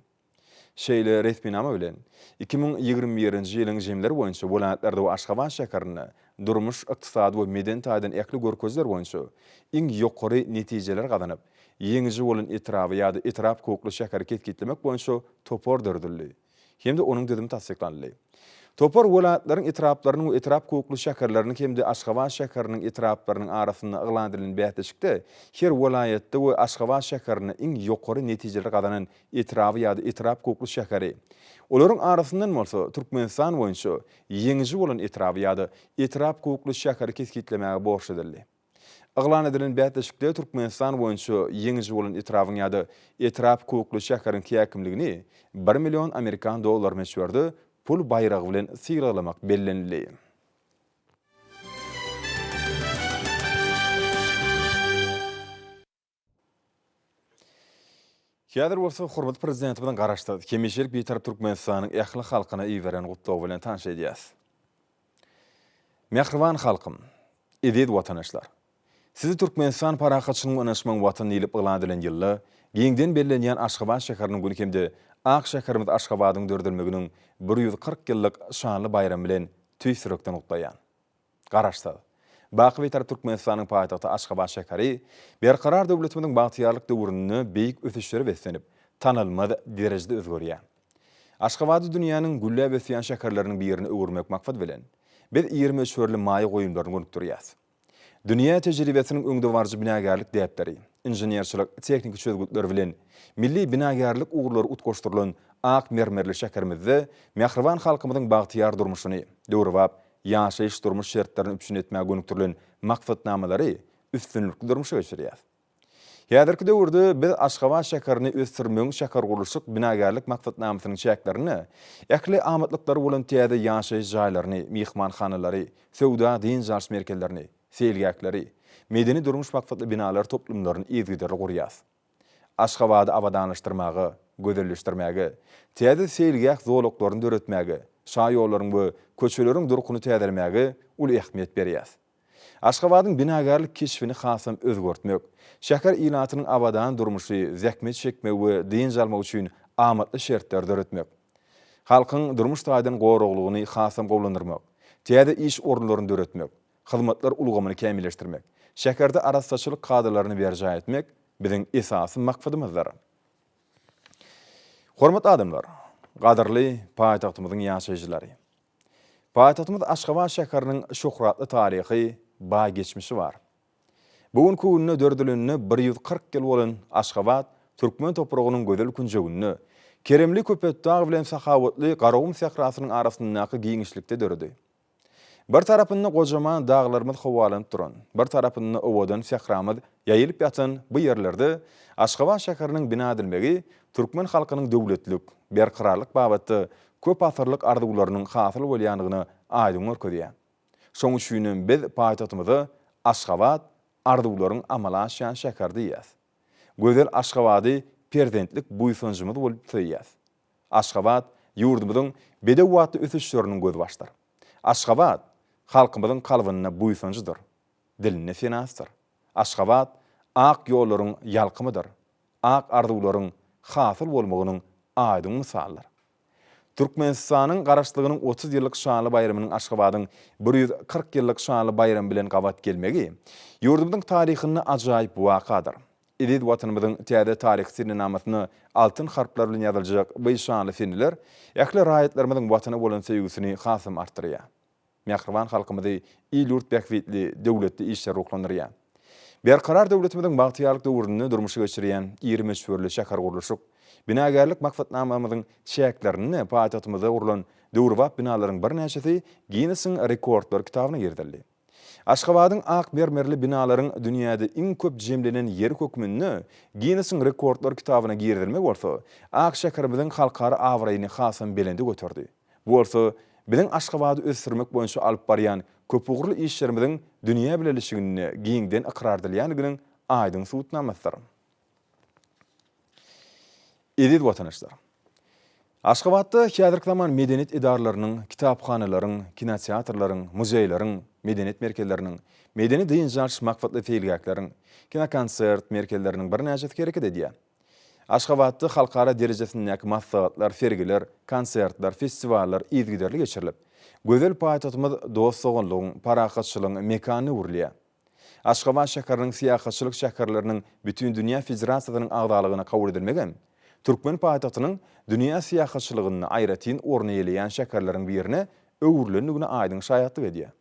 Şeýle resminama bilen 2021-nji ýylyň jemleri boýunça welatlarda we Aşgabat şäherini durmuş ykdysady we meden taýdan ýakly görkezler boýunça iň ýokary netijeler gazanyp, ýeňiji bolan etrapy ýa-da etrap hukukly şäher ketgitlemek boýunça topardyrdy. Hemde onuň düzüm tasdiklandy. Topar welatlaryň etraplarynyň we etrap hukukly şäherleriniň hemde Aşgabat şäheriniň etraplarynyň arasyna yglandyrylan bäteşikde her welayatda we Aşgabat şäherini iň ýokary netijeler gazanan etrapy ýa-da etrap hukukly şäheri. Olaryň arasyndan bolsa Türkmenistan boýunça ýeňiji bolan etrapy ýa-da etrap hukukly şäheri kesgitlemäge borçlydyrly. Yglan edilen bäteşikde Türkmenistan boýunça ýeňiji bolan etrapyň ýa-da etrap hukukly şäheriň käkimligini 1 million Amerikan dollary meşgurdy pul bayragy bilen syýralamak bellenildi. Häzir bolsa hormatly prezidentimiň garaşdy. Kemişelik beýtarap Türkmenistanyň ähli halkyna iýberen gutlaw bilen tanış edýäs. Mähriban halkym, edid watanaşlar. Sizi Türkmenistan parahatçylygyny öňeşmek watan ýylyp yglandyrylan ýylda giňden bellenýän Aşgabat şäheriniň güni hemde Ak şäherimiz Aşgabatyň dördülmeginiň 140 ýyllyk şanly bayram bilen tüýsürekden utlaýan. Garaşdy. Baky beýtarap Türkmenistanyň paýtagty Aşgabat şäheri berkarar döwletimiziň bagtyarlyk döwrüni beýik ösüşleri beslenip, tanylmaz derejede özgörýär. Aşgabatı dünýanyň gülle besýän şäkerleriniň birini öwürmek maksat bilen biz 20 şörli maýy goýunlaryny gönükdirýäs. Dünýä tejribesiniň öňde barjy binagarlyk däpleri, inženýerçilik, teknik çözgütleri bilen milli binagarlyk uğurlary utgoşdurulan ak mermerli şäkerimizde mähriban halkymyzyň bagtyar durmuşyny döwrüp, ýaşaýyş durmuş şertlerini üpsün etmäge gönükdirilen maksatnamalary üstünlükli durmuşa geçirýär. Häzirki döwürde biz Aşgabat şäkerini ösdürmeň şäker gurulşyk binagarlyk maksatnamasynyň şäklerini, äkli amatlykları bolan täze ýaşaýyş jaýlaryny, mihmanhanalary, sowda din jarş merkezlerini, seýilgäkleri, medeni durmuş maksatly binalar toplumlaryny ýetgiderli gurýar. Aşgabaty abadanlaşdyrmagy, gözelleşdirmäge, täze seýilgäk zowlaklaryny döretmäge, şa ýollaryň we köçeleriň durkuny täzelemäge ul ähmiýet berýär. Aşgabatyň binagarlyk keşfini hasam özgörtmek, şäker ilatynyň abadan durmuşy zähmet çekmek we din jalmak üçin amatly şertler döretmek. Halkyň durmuş taýdan goruglygyny hasam gowlandyrmak, täze iş orunlaryny döretmek, hyzmatlar ulgamyny kämilleşdirmek, şäkerde arasaçylyk kadrlaryny berja etmek biziň esasy maksatymyzdyr. Hormat adamlar, gaderli paýtagtymyzyň ýaşaýjylary. Paýtagtymyz Aşgabat şäkeriniň şöhratly taryhy, ba geçmişi var. Bugun kunny dördülünni 140 ýyl bolan Aşgabat Türkmen topragynyň gözel künjegini, keremli köpetdağ bilen sahawatly Garawum sährasynyň arasyndaky giňişlikde dördi. Bir tarapynda gojaman dağlarymyz howalanyp duran, bir tarapynda owadan sähramyz ýaýylyp ýatan bu ýerlerde Aşgabat şäkeriniň bina edilmegi Türkmen halkynyň döwletlik, berqararlyk babatda köp asyrlyk arzuwlarynyň hasyl bolýanyny aýdym görkezýär. Şoň üçin biz paýtagtymyzy Aşgabat arzuwlaryň amala aşýan şäker diýýäs. Gözel Aşgabaty prezidentlik buýsunjymyz bolup söýýäs. Aşgabat ýurdumyzyň bedewatly ösüşleriniň göz başlar. Aşgabat halkymyzyň kalbyna buýsunjydyr, diline senasdyr. Aşgabat ak ýollaryň ýalkymydyr, ak arzuwlaryň hasyl bolmagynyň aýdym mysallar. Türkmenistanyň garaşlygynyň 30 ýyllyk şanly bayramynyň Aşgabatyň 140 ýyllyk şanly bayram bilen gabat gelmegi ýurdumyzyň taryhyny ajaýyp wakadyr. Edid watanymyzyň täze taryh sinemasyny altyn harplar bilen ýazyljak bu şanly filmler äkli raýatlarymyzyň watana bolan sevgisini hasam artdyrýar. Mähriban halkymyzy ýurt bäkwitli döwletli işler ruklandyrýar. Berqarar döwletimiziň bagtyarlyk döwrüni durmuşa geçirýän 20 şörli şäker gurulşyk binagarlyk maksatnamamyzyň şäklerini paýtagtymyzda urulan döwrwap binalaryň bir näçesi Guinness Rekordlar kitabyna girdildi. Aşgabatyň ak mermerli binalaryň dünýäde iň köp jemlenen ýer hökmünde Guinness Rekordlar kitabyna girdilmek bolsa, ak şäkerimiziň halkara awraýyny hasam belende götürdi. Bu bolsa biziň Aşgabaty ösdürmek boýunça alyp barýan köp ugurly işlerimiziň dünýä bileşigini giňden iqrardylýanygynyň aýdym suwutnamasydyr. Edid watanaşlar. Aşgabatda häzirki zaman medeniýet idaralarynyň, kitaphanalaryň, kinoteatrlaryň, muzeýlaryň, medeniýet merkezleriniň, medeni din jarş maksatly feýilgäkläriň, kinokonsert merkezleriniň bir näçesi gerek edýär. Aşgabatda halkara derejesindäki massatlar, sergiler, konsertler, festivallar ýetgiderli geçirilip, gözel paýtagtymyz dostsogunlygyň, parahatçylygyň mekany urlýar. Aşgabat şäkeriniň siýasatçylyk şäkerleriniň bütün dünýä federasiýasynyň agdalygyna kabul edilmegen, Türkmen paýtagtynyň dünýä siýasatçylygyny aýratyn orny ýeleýän şäkerleriň birine öwürlendigine aýdyň şaýatlyk edýär.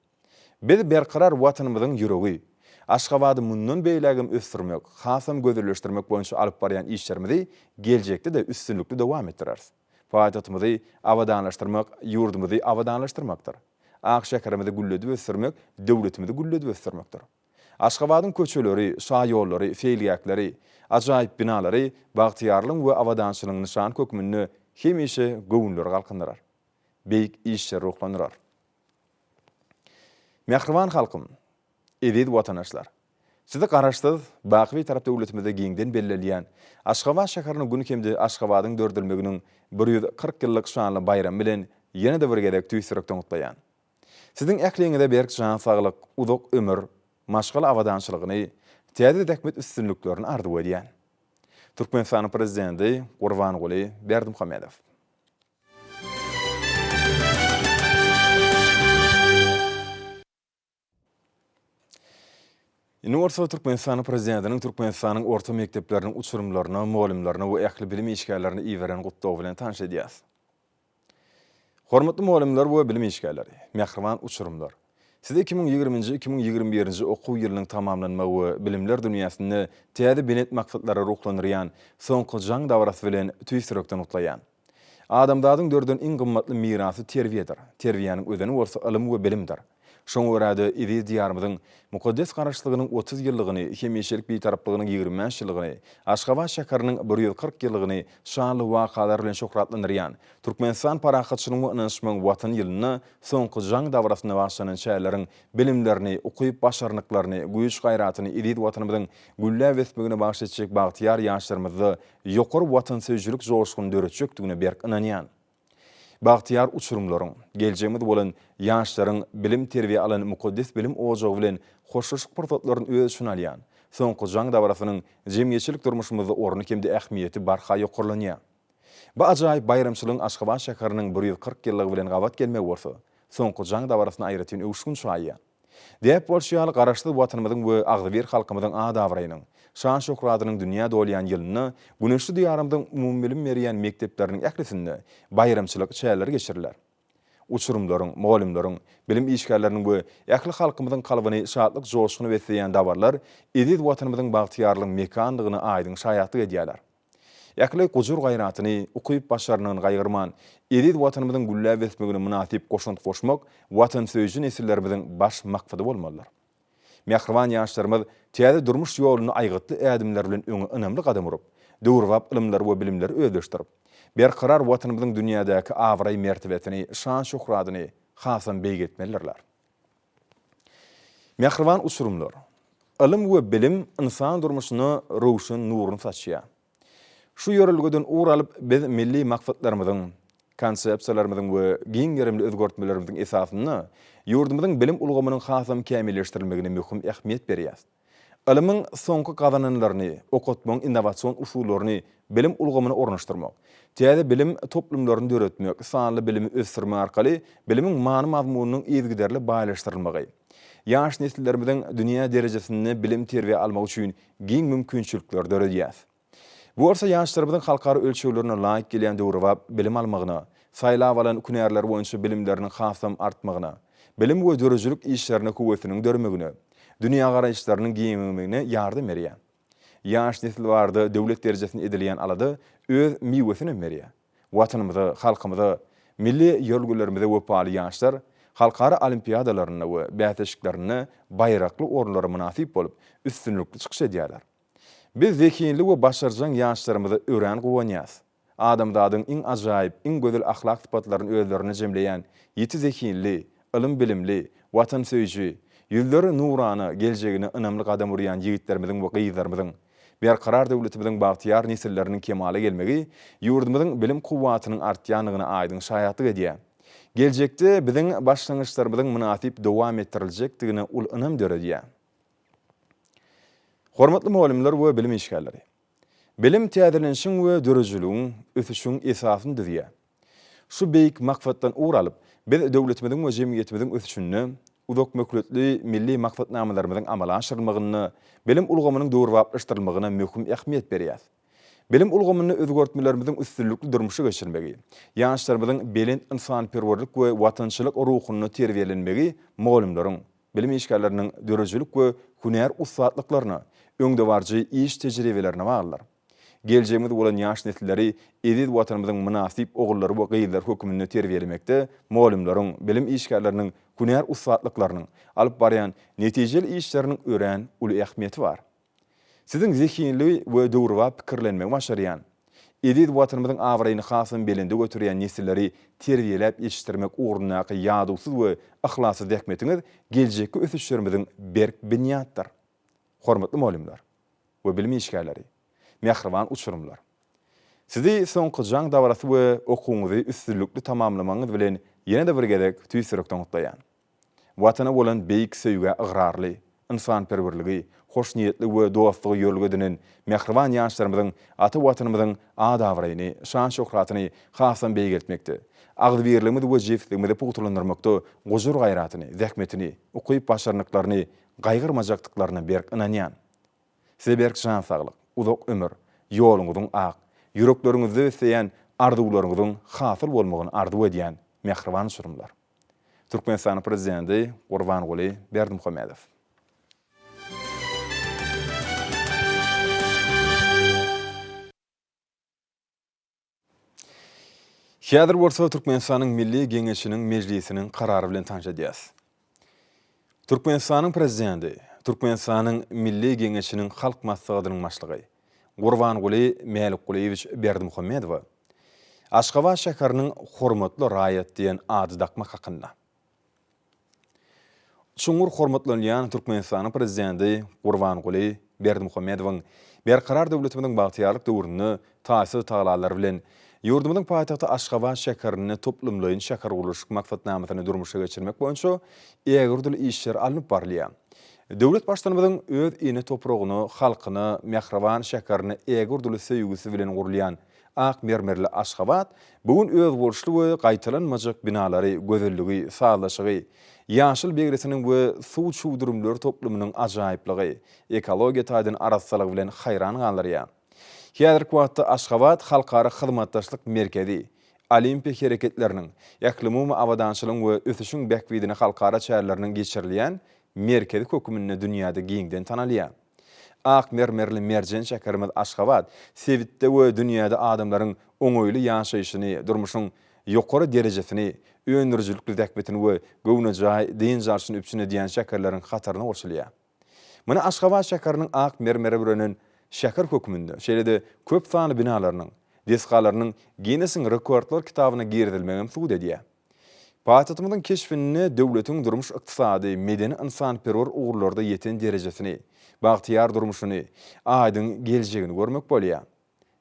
Biz berqarar watanymyzyň ýüregi, Aşgabaty mundan beýlegim ösdürmek, hasam gözelleşdirmek boýunça alyp barýan işlerimizi geljekde de üstünlükli dowam etdireriz. Paýtagtymyzy abadanlaşdyrmak, ýurdumyzy abadanlaşdyrmakdyr. Ak şäkerimizi gülledip ösdürmek, döwletimizi gülledip ösdürmekdir. Aşgabatyň köçeleri, şa ýollary, feýilgäkleri, ajaýyp binalary, bagtyarlyk we abadançylygyň nişan kökmünde hemişe göwnler galkyndyrar. Beýik işler ruklandyrar. Mähriban halkym, edid watanaşlar. Sizi garaşsyz, baky tarap döwletimizde giňden belleýän Aşgabat şäheriniň güni kemde Aşgabatyň dördülmeginiň 140 ýyllyk şanly bayram bilen ýene de bir gedek tüýsürekden gutlaýan. Siziň ähliňizde berk jan saglyk, uzak ömür, maşgal abadançylygyny, täze däkmet üstünlüklerini arzuw edýän. Türkmenistanyň prezidenti Gurbanguly Berdimuhammedow. Üniversite Türkmenistanyň prezidentiniň Türkmenistanyň orta mekdepleriniň uçurumlaryna, mugallimlaryna we ähli bilim işgärlerini iýeren gutlaw bilen tanış edýäs. Hormatly muallimler we bilim işgärleri, mähriban uçurumlar. Siz 2020-2021 okuw ýylynyň tamamlanmagy bilimler dünýäsinde täze benet maksatlara ruhlanýan soňky jaň dawarasy bilen tüýsürekden utlaýan. Adamdadyň dörden iň gymmatly mirasy terbiýedir. Terbiýanyň özüni bolsa ilim we bilimdir. Şoň göräde ýedi diýarymyzyň mukaddes garaşlygynyň 30 ýyllygyny, hemişelik bitaraplygynyň 25 ýyllygyny, Aşgabat şäheriniň 140 ýyllygyny şanly wakalar bilen şöhratlandyrýan Türkmenistan parahatçylygynyň ynanşmagyň watan ýylyny soňky jaň dawrasyna başlanan şäherleriň bilimlerini, ukyp başarnyklaryny, güýç gaýratyny edip watanymyzyň güllä wesmegine başlaýjak bagtyar ýaşlarymyzy ýokary watan söýjülük joşguny döretjekdigine berk ynanýan. Bagtyar uçurumlaryň, geljegimde bolan ýaşlaryň bilim terbiýe alan mukaddes bilim ojagy bilen hoşuşyk pursatlaryny özüne alýan. Soňky jaň dawrasynyň jemgyýetçilik durmuşymyzda orny kemde ähmiýeti barha ýokurlanýar. Bu ajaýyp bayramçylygyň Aşgabat şäheriniň 140 ýyllygy bilen gabat gelmek bolsa, soňky jaň dawrasyny aýratyn öwüşgün şaýa. Dep bolşýaly garaşly watanymyzyň we agdyber halkymyzyň adawraýynyň şan şöhratynyň dünýä dolýan ýylyny güneşli diýarymyzyň umumy bilim berýän mekdepleriniň ählisinde bayramçylyk çäýleri geçirirler. Uçurumlaryň, muallimlaryň, bilim işgärleriniň we ähli halkymyzyň kalbyny şadlyk joşguny besleýän dawarlar edip watanymyzyň bagtyarlygyň mekanlygyny aýdyň şaýatlyk edýärler. Ähli gujur gaýratyny, ukyp başarnyň gaýgyrman, edip watanymyzyň güllä wesmegine münasip goşunt goşmak watan söýjü nesillerimiziň baş maksady bolmalydyr. Mähriban ýaşlarymyz täze durmuş ýoluny aýgytly ädimler bilen öňe önemli gadam urup, döwrwap ilimler we bilimler özleşdirip, berkarar watanymyzyň dünýädäki awray mertebetini, şan şöhratyny hasan beýgetmelidirler. Mähriban uçurumlar. Ilim we bilim insan durmuşyna rowşan nuruny saçýar. Şu ýörelgeden uralyp biz milli maksatlarymyzyň, konsepsiýalarynyň we giň ýerimli özgörtmelerimizin esasyny ýurdumyzyň bilim ulgamynyň hasam kämilleşdirilmegine möhüm ähmiýet berýär. Ilimiň soňky gazananlaryny, okutmaň innowasion usullaryny bilim ulgamyna ornaşdyrmak, täze bilim toplumlaryny döretmek, sanly bilimi ösdürmek arkaly bilimiň many mazmunynyň ýetgiderli baýlaşdyrylmagy, ýaş nesillerimiziň dünýä derejesinde bilim terbiýe almak üçin giň mümkinçilikler döredýär. Bu orsa ýaşlarymyzyň halkary ölçeglerine laýyk gelýän döwrwap bilim almagyna, saýlap alan kunärler boýunça bilimleriniň hasam artmagyna, bilim we dörejülük işlerine kuwwetiniň dörmegine, dünýä garaýşlarynyň giňmegine ýardam berýär. Ýaş nesil bardy döwlet derejesinde edilýän alady öz miwesini berýär. Watanymyzy, halkymyzy, milli ýolgulerimizi wepaly ýaşlar halkara olimpiadalaryna we bäteşiklerine baýrakly orunlara münasip bolup üstünlükli çykyş edýärler. Biz zekinli we başarjan ýaşlarymyzy öwren gowanýas. Adamdadyň iň ajaýyp, iň gözel ahlak sypatlaryny özlerine jemleýän, ýeti zekinli, ilim bilimli, watan söýji, ýüzleri nurany, geljegine önemli gadam urýan ýigitlerimiziň we gyzlarymyzyň berkarar döwletimiziň bagtyar nesilleriniň kemale gelmegi ýurdumyzyň bilim kuwwatynyň artýanygyna aýdyň şaýatlyk edýär. Geljekde biziň başlangyçlarymyzyň münasip dowam etdirilejekdigine ul önem döredýär. Hormatly muallimler we bilim işgärleri. Bilim täzelenişiň we dörejülügiň ösüşiň esasyny düzýär. Şu beýik maksatdan uralyp, biz döwletimiziň we jemgyýetimiziň ösüşini, uzak mökletli milli maksatnamalarymyzyň amala aşyrylmagyny, bilim ulgamynyň döwrwaplaşdyrylmagyna möhüm ähmiýet berýär. Bilim ulgamyny özgörtmelerimiziň üstünlükli durmuşy geçirmegi, ýaşlarymyzyň belin insanperwerlik we watançylyk ruhuny terbiýelenmegi muallimlaryň, bilim işgärleriniň dörejülük we hünär ustadlyklaryny, öňde barjy iş tejribelerini baglar. Geljegimizde bolan ýaş nesilleri edip watanymyzyň münasip ogullary we gyzlar hökümini terbiýelemekde muallimlaryň, bilim işgärleriniň hünär ustadlyklarynyň alyp barýan netijeli işleriniň ören uly ähmiýeti bar. Siziň zekinli we döwrwap pikirlenmek başarýan, edip watanymyzyň awraýyny hasam belinde götürýän nesilleri terbiýelep ýetişdirmek ugrundaky ýadusyz we ihlassyz ähmiýetiňiz geljekki ösüşlerimiziň berk binýatdyr. Hormatly muallimler we bilim işgärleri, mähriban uçurumlar. Sizi soňky jaň dawarasy we okuwuňyzy üstünlükli tamamlamagyňyz bilen ýene-de bir gezek tüýsürekden gutlaýan. Watana bolan beýik söýge ıgrarly, insanperwerligi, hoşniýetli we dostlugy ýolgedinen mähriban ýaşlarymyzyň ata watanymyzyň adawraýyny, şan şöhratyny hasan beýgetmekde. Agdybirligimizi we jefligimizi pugtulandyrmakda gujur gaýratyny, zähmetini, ukyp başarnyklaryny, gaýgyrmajakdyklaryny berk ynanýan. Size berk şan saglyk, uzak ömür, ýoluňyzyň ak, ýürekleriňizde ösýän arzuwlaryňyzyň hasyl bolmagyny arzu edýän mehriban uçurumlar. Türkmenistan prezidenti Gurbanguly Berdimuhamedov. Häzir bolsa Türkmenistanyň Milli Geňeşiniň mejlisiniň karary bilen tanış edýäs. Türkmenistanyň prezidenti, Türkmenistanyň Milli Geňeşiniň halk maslahatynyň başlygy Gurbanguly Melikgulewich Berdimuhamedov Aşgabat şäheriniň hormatly raýat diýen ady dakmak hakynda. Şuňur hormatlanýan Türkmenistanyň prezidenti Gurbanguly Berdimuhamedowyň berkarar döwletimiň bagtyarlyk döwrüni taýsy taýlalary bilen Yurdumyň paýtagty Aşgabat şäherini toplumlaýyn şäher gurulşyk maksatnamasyny durmuşa geçirmek boýunça ägirdil işler alınıp barlýar. Döwlet başlanmadan öz ýeni topragyny, halkyny, mehriban şäherini ägirdil söýgüsi bilen gurulýan ak mermerli Aşgabat bugun öz bolşly we gaýtalanmajak binalary, gözelligi, sağlaşygy, ýaşyl begresiniň we suw çuwdurumlar toplumynyň ajaýyplygy, ekologiýa taýdan arassalygy bilen haýran galarýar. Häzirki wagtda Aşgabat halkara hyzmatdaşlyk merkezi, olimpiya hereketleriniň, ýaklymyň awadançylygyň we ösüşiň bäkwidini halkara çärleriniň geçirilýän merkezi hökümini dünýäde giňden tanalýar. Ak mermerli merjen şäherimiz Aşgabat sevitde we dünýäde adamlaryň oňoýly ýaşaýyşyny, durmuşyň ýokary derejesini, öňürjülük däkbetini we gownajaý diň jarşyny üpsüne diýen şäherleriň hataryna gorşulýar. Muna Aşgabat şäheriniň ak mermeri bilen şäher höküminde şeýlede köp sany binalarynyň, deskalarynyň Guinnessiň rekordlar kitabyna girdilmegem suwd edýär. Paýtagtymyň keşfini döwletiň durmuş ykdysady, medeni insanperwer ugurlarda ýeten derejesini, bagtyar durmuşyny, aýdyň geljegini görmek bolýar.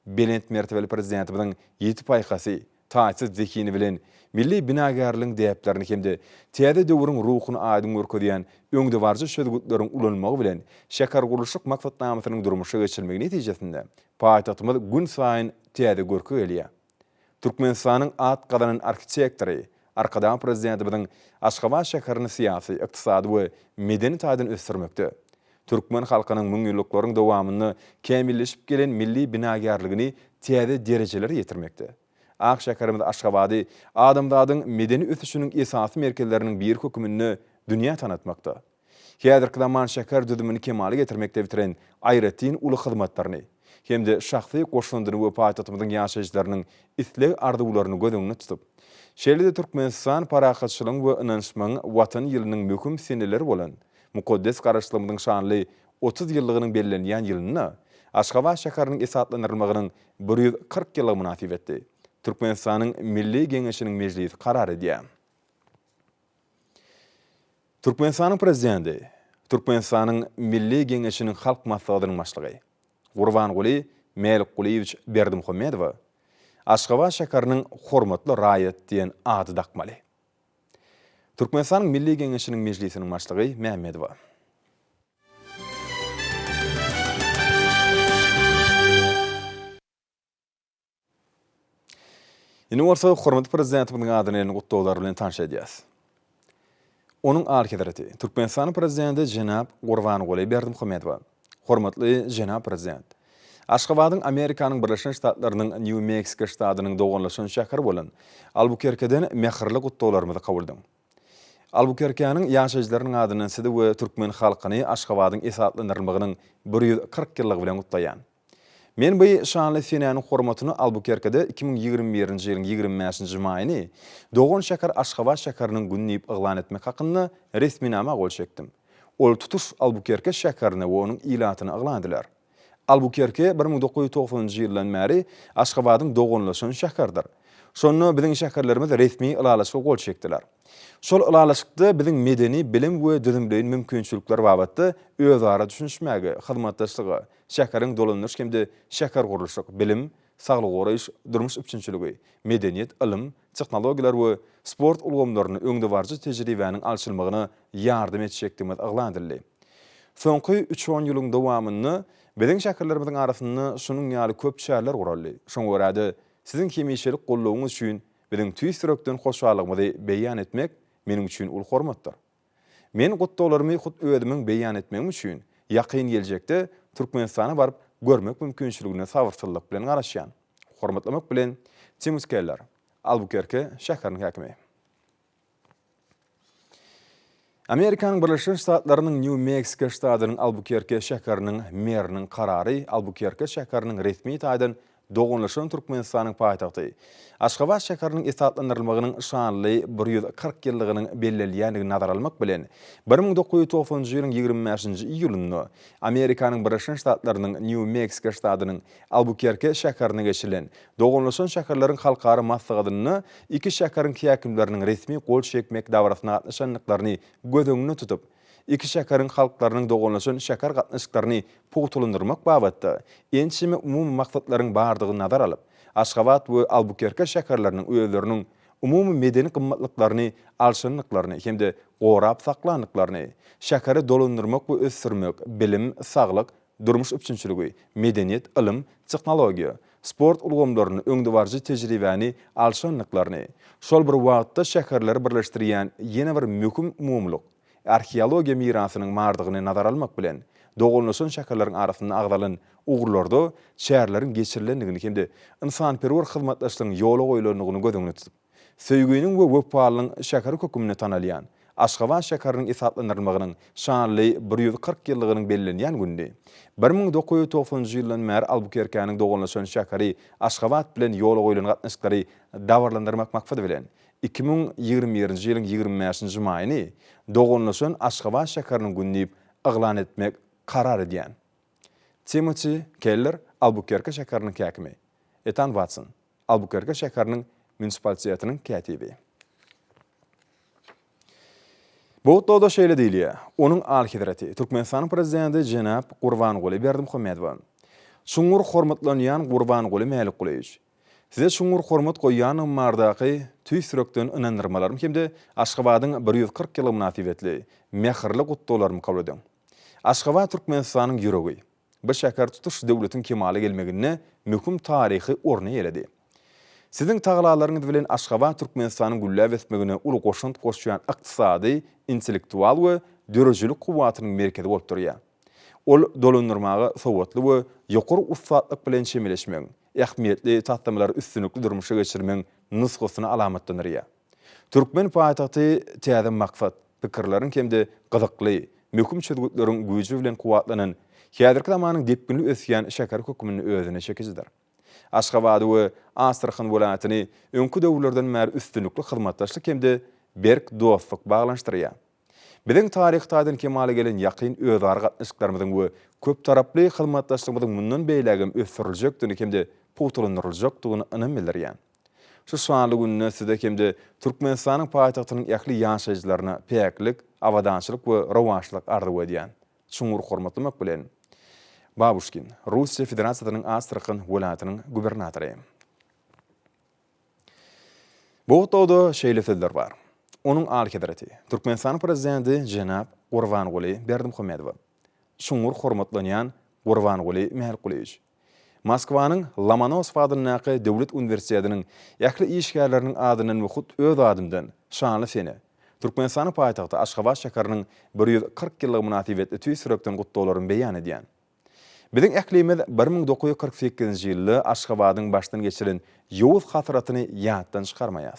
Belent mertebeli prezidentimiň ýetip aýkasy, taýsy zekini bilen milli binagarlygyň däplerini hemde täze döwrüň ruhuny aýdyň görkezýän öňde barjy şöhretlaryň ulanmagy bilen şäher gurulşyk maksatnamasynyň durmuşa geçirilmegi netijesinde paýtagtymyz gün saýyn täze görke gelýär. Türkmenistanyň at gadanyň arkitektory, arkadan prezidentimiň Aşgabat şäherini syýasy, ykdysady we medeni taýdan ösdürmekde. Türkmen halkynyň müň ýyllaryň dowamyny kämilleşip gelen milli binagarlygyny täze derejelere ýetirmekde. Ak şäherimiz Aşgabaty adamdadyň medeni ösüşiniň esasy merkezleriniň bir hökümini dünýä tanatmakda. Häzirki zaman şäher düzümini kemale getirmekde bitiren aýratyn uly hyzmatlaryny hemde şahsy goşundyny we paýtagtymyzyň ýaşaýjylarynyň isleg arzuwlaryny göz öňüne tutup, şeýlede Türkmenistan parahatçylygyň we inançmagyň watan ýylynyň möhüm seneleri bolan mukaddes garaşlymynyň şanly 30 ýyllygynyň bellenýän ýylyny Aşgabat şäheriniň esatlanyrmagynyň 140 ýylygy münasip etdi. Türkmenistanyň Milli Geňeşiniň mejlisi karar edýär. Türkmenistanyň prezidenti, Türkmenistanyň Milli Geňeşiniň halk maslahatynyň başlygy Gurbanguly Melikgulewich Berdimuhamedov Aşgabat şäheriniň hormatly raýat diýen ady dakmaly. Türkmenistanyň Milli Geňeşiniň mejlisiniň başlygy Mehmedow. Ýene bolsa hormatly prezidentimiň adyny gutdawlar bilen tanış edýäs. Onuň alkedarati Türkmenistanyň prezidenti Jenap Gurbanguly Berdimuhamedov. Hormatly Jenap prezident. Aşgabatyň Amerikanyň Birleşen Ştatlarynyň New Mexico ştatynyň doganlaşan şäher bolan Albuquerque'den mehirli gutdawlarymyzy kabul edin. Albuquerque'niň ýaşaýjylarynyň adyny sidi we türkmen halkyny Aşgabatyň esatlanyrmagynyň 140 ýyllygy bilen gutlaýan. Men bu şanly senäniň hormatyny Albuquerque'de 2021-nji ýylyň 25-nji maýyny dogan şäher Aşgabat şäheriniň günni ýylan etmek hakynda resminama gol çekdim. Ol tutuş Albuquerque şäherini we onuň ilatyny ýylan ediler. Albuquerque 1990-njy ýyldan bäri Aşgabatyň doganlaşan şäherdir. Şonu biziň şäherlerimiz resmi ýylalaşyga gol çekdiler. Şol ýylalaşykda biziň medeni bilim we düzümleýän mümkinçilikler babatda özara düşünşmäge, hyzmatdaşlygy, şäheriň dolanýaş hemde şäher gurulşyk, bilim, saglyk goraýyş, durmuş üçinçiligi, medeniýet, ilim, tehnologiýalar we sport ulgamlaryny öňde barjy tejribäniň alçylmagyna ýardym etjekdigimiz ýylan edildi. Soňky 3-10 ýylyň dowamyny biziň şäherlerimiziň arasynda şunyň ýaly köp şäherler guraldy. Şoň göräde siziň hemişelik gollawyňyz üçin biziň tüýsürekden hoşallygymyzy beýan etmek meniň üçin ul hormatdyr. Men gutdawlarymy hut öýdümiň beýan etmegim üçin ýakyn geljekde Türkmenistana baryp görmek mümkinçiligine sabyrçylyk bilen garaşýan. Hormatlamak bilen Timus Keller, Albuquerque şäheriniň häkimi. Amerikanın Birleşmiş Ştatlarının New Mexico ştatının Albuquerque şäheriniň meriniň karary Albuquerque şäheriniň resmi taýdan dogunlaşan Türkmenistanyň paýtagty. Aşgabat şäheriniň esaslandyrylmagynyň şanly 140 ýyllygynyň bellelenýändigini nazara almak bilen 1990-njy ýylyň 25-nji iýulynda Amerikanyň Birleşmiş Ştatlarynyň New Mexico ştatynyň Albuquerque şäherine geçilen dogunlaşan şäherleriň halkary maslahatyny iki şäheriň häkimleriniň resmi gol çekmek dawrasyna gatnaşanlyklaryny göz öňüne tutup iki şäheriň halklarynyň dogunlaşan şäher gatnaşyklaryny pugulandyrmak babatda ençime umumy maksatlaryň bardygyny nazara alyp Aşgabat we Albuquerque şäherleriniň öýleriniň umumy medeni gymmatlyklaryny alşanlyklaryny hemde gorap saklanlyklaryny şäheri dolandyrmak we ösürmek bilim, saglyk, durmuş üçinçiligi, medeniýet, ilim, tehnologiýa, sport ulgamlaryny öňde barjy tejribäni alşanlyklaryny şol bir wagtda şäherleri birleşdirýän ýene bir möhüm umumlyk arheologiýa mirasynyň mardygyny nazara almak bilen dogunlaşan şäherleriň arasynda agdalan ugurlarda şäherleriň geçirilendigini hemde insanperwer hyzmatdaşlygyň ýoly goýulandygyny göz öňüne tutup söýgüniň we wöpalyň şäher hökümini tanalýan Aşgabat şäheriniň esaslandyrylmagynyň şanly 140 ýyllygynyň bellenýän günde 1990-njy ýyldan bäri Albuquerque'niň dogunlaşan şäheri Aşgabat bilen ýoly goýulan gatnaşyklary dawarlandyrmak maksady bilen 2021-nji ýylyň 25-nji maýyny dogunlaşan Aşgabat şäheriniň günni yglan etmek karar edýän. Timothy Keller, Albuquerque şäheriniň häkimi. Ethan Watson, Albuquerque şäheriniň munisipalitetynyň kätibi. Bu da şeýle diýilýär. Onuň alhydraty Türkmenistanyň prezidenti Jenap Gurbanguly Berdimuhammedow. Şuňur hormatlanýan Gurbanguly Mälikgulyç. Size şuňur hormat goýýan mardaky tüý sürekden inandyrmalarym hemde Aşgabatyň 140 ýyly münasibetli mehirli gutdolarmy kabul edin. Aşgabat Türkmenistanyň ýüregi. Bu şäher tutuş döwletiň kemaly gelmegine möhüm taryhy orny ýeledi. Sizin taglalaryňyz bilen Aşgabat Türkmenistanyň güllä besmegine uly goşun goşýan ykdysady, intellektual we dörejilik kuwatynyň merkezi bolup durýar. Ol dolandyrmagy sowatly we ýokary ustatlyk bilen şemeleşmek, ähmiýetli tatlamalar üstünlikli durmuşa geçirmeň nusgasyny alamatlanýar. Türkmen paýtagty täze maksat, pikirleriň hemde gyzykly, möhüm çözgütleriň güýji bilen kuwatlanan, häzirki zamanyň depkinli ösýän şäher hökümini özüne çekizdir. Aşgabat we Astrahan welaýatyny öňkü döwürlerden bäri üstünlikli hyzmatdaşlyk hemde berk dostlyk baglanşdyrýar. Biziň taryhdaýdan kemaly gelen ýakyn özara gatnaşyklarymyzyň we köp taraply hyzmatdaşlygymyzyň mundan beýlegim ösdüriljekdigini hemde pugulandyryljakdygyny inem bildirýär. Şu şanly gününe sizde hemde Türkmenistanyň paýtagtynyň ýakly ýaşaýjylaryna peýeklik, awadançylyk we rowançlyk ardy edýän. Şuňur hormatlamak bilen Babushkin, Russiya Federatsiýasynyň Astrahan welaýatynyň gubernatory. Bu tawda şeýle sözler bar. Onuň alhydraty Türkmenistanyň prezidenti Jenap Gurbanguly Berdimuhammedow. Şuňur hormatlanýan Gurbanguly Mälikgulyç. Moskwanyň Lomonosov adyny döwlet universitetiniň ýakly işgärleriniň adynyň we hut öz adymdan şanly sene Türkmenistanyň paýtagty Aşgabat şäheriniň 140 ýyllyk münasibetli tüý sürekden gutdolaryny beýan edýän. Biziň ählimiz 1948-nji ýylda Aşgabatyň başdan geçiren ýowuz hatyratyny ýatdan çykarmaýar.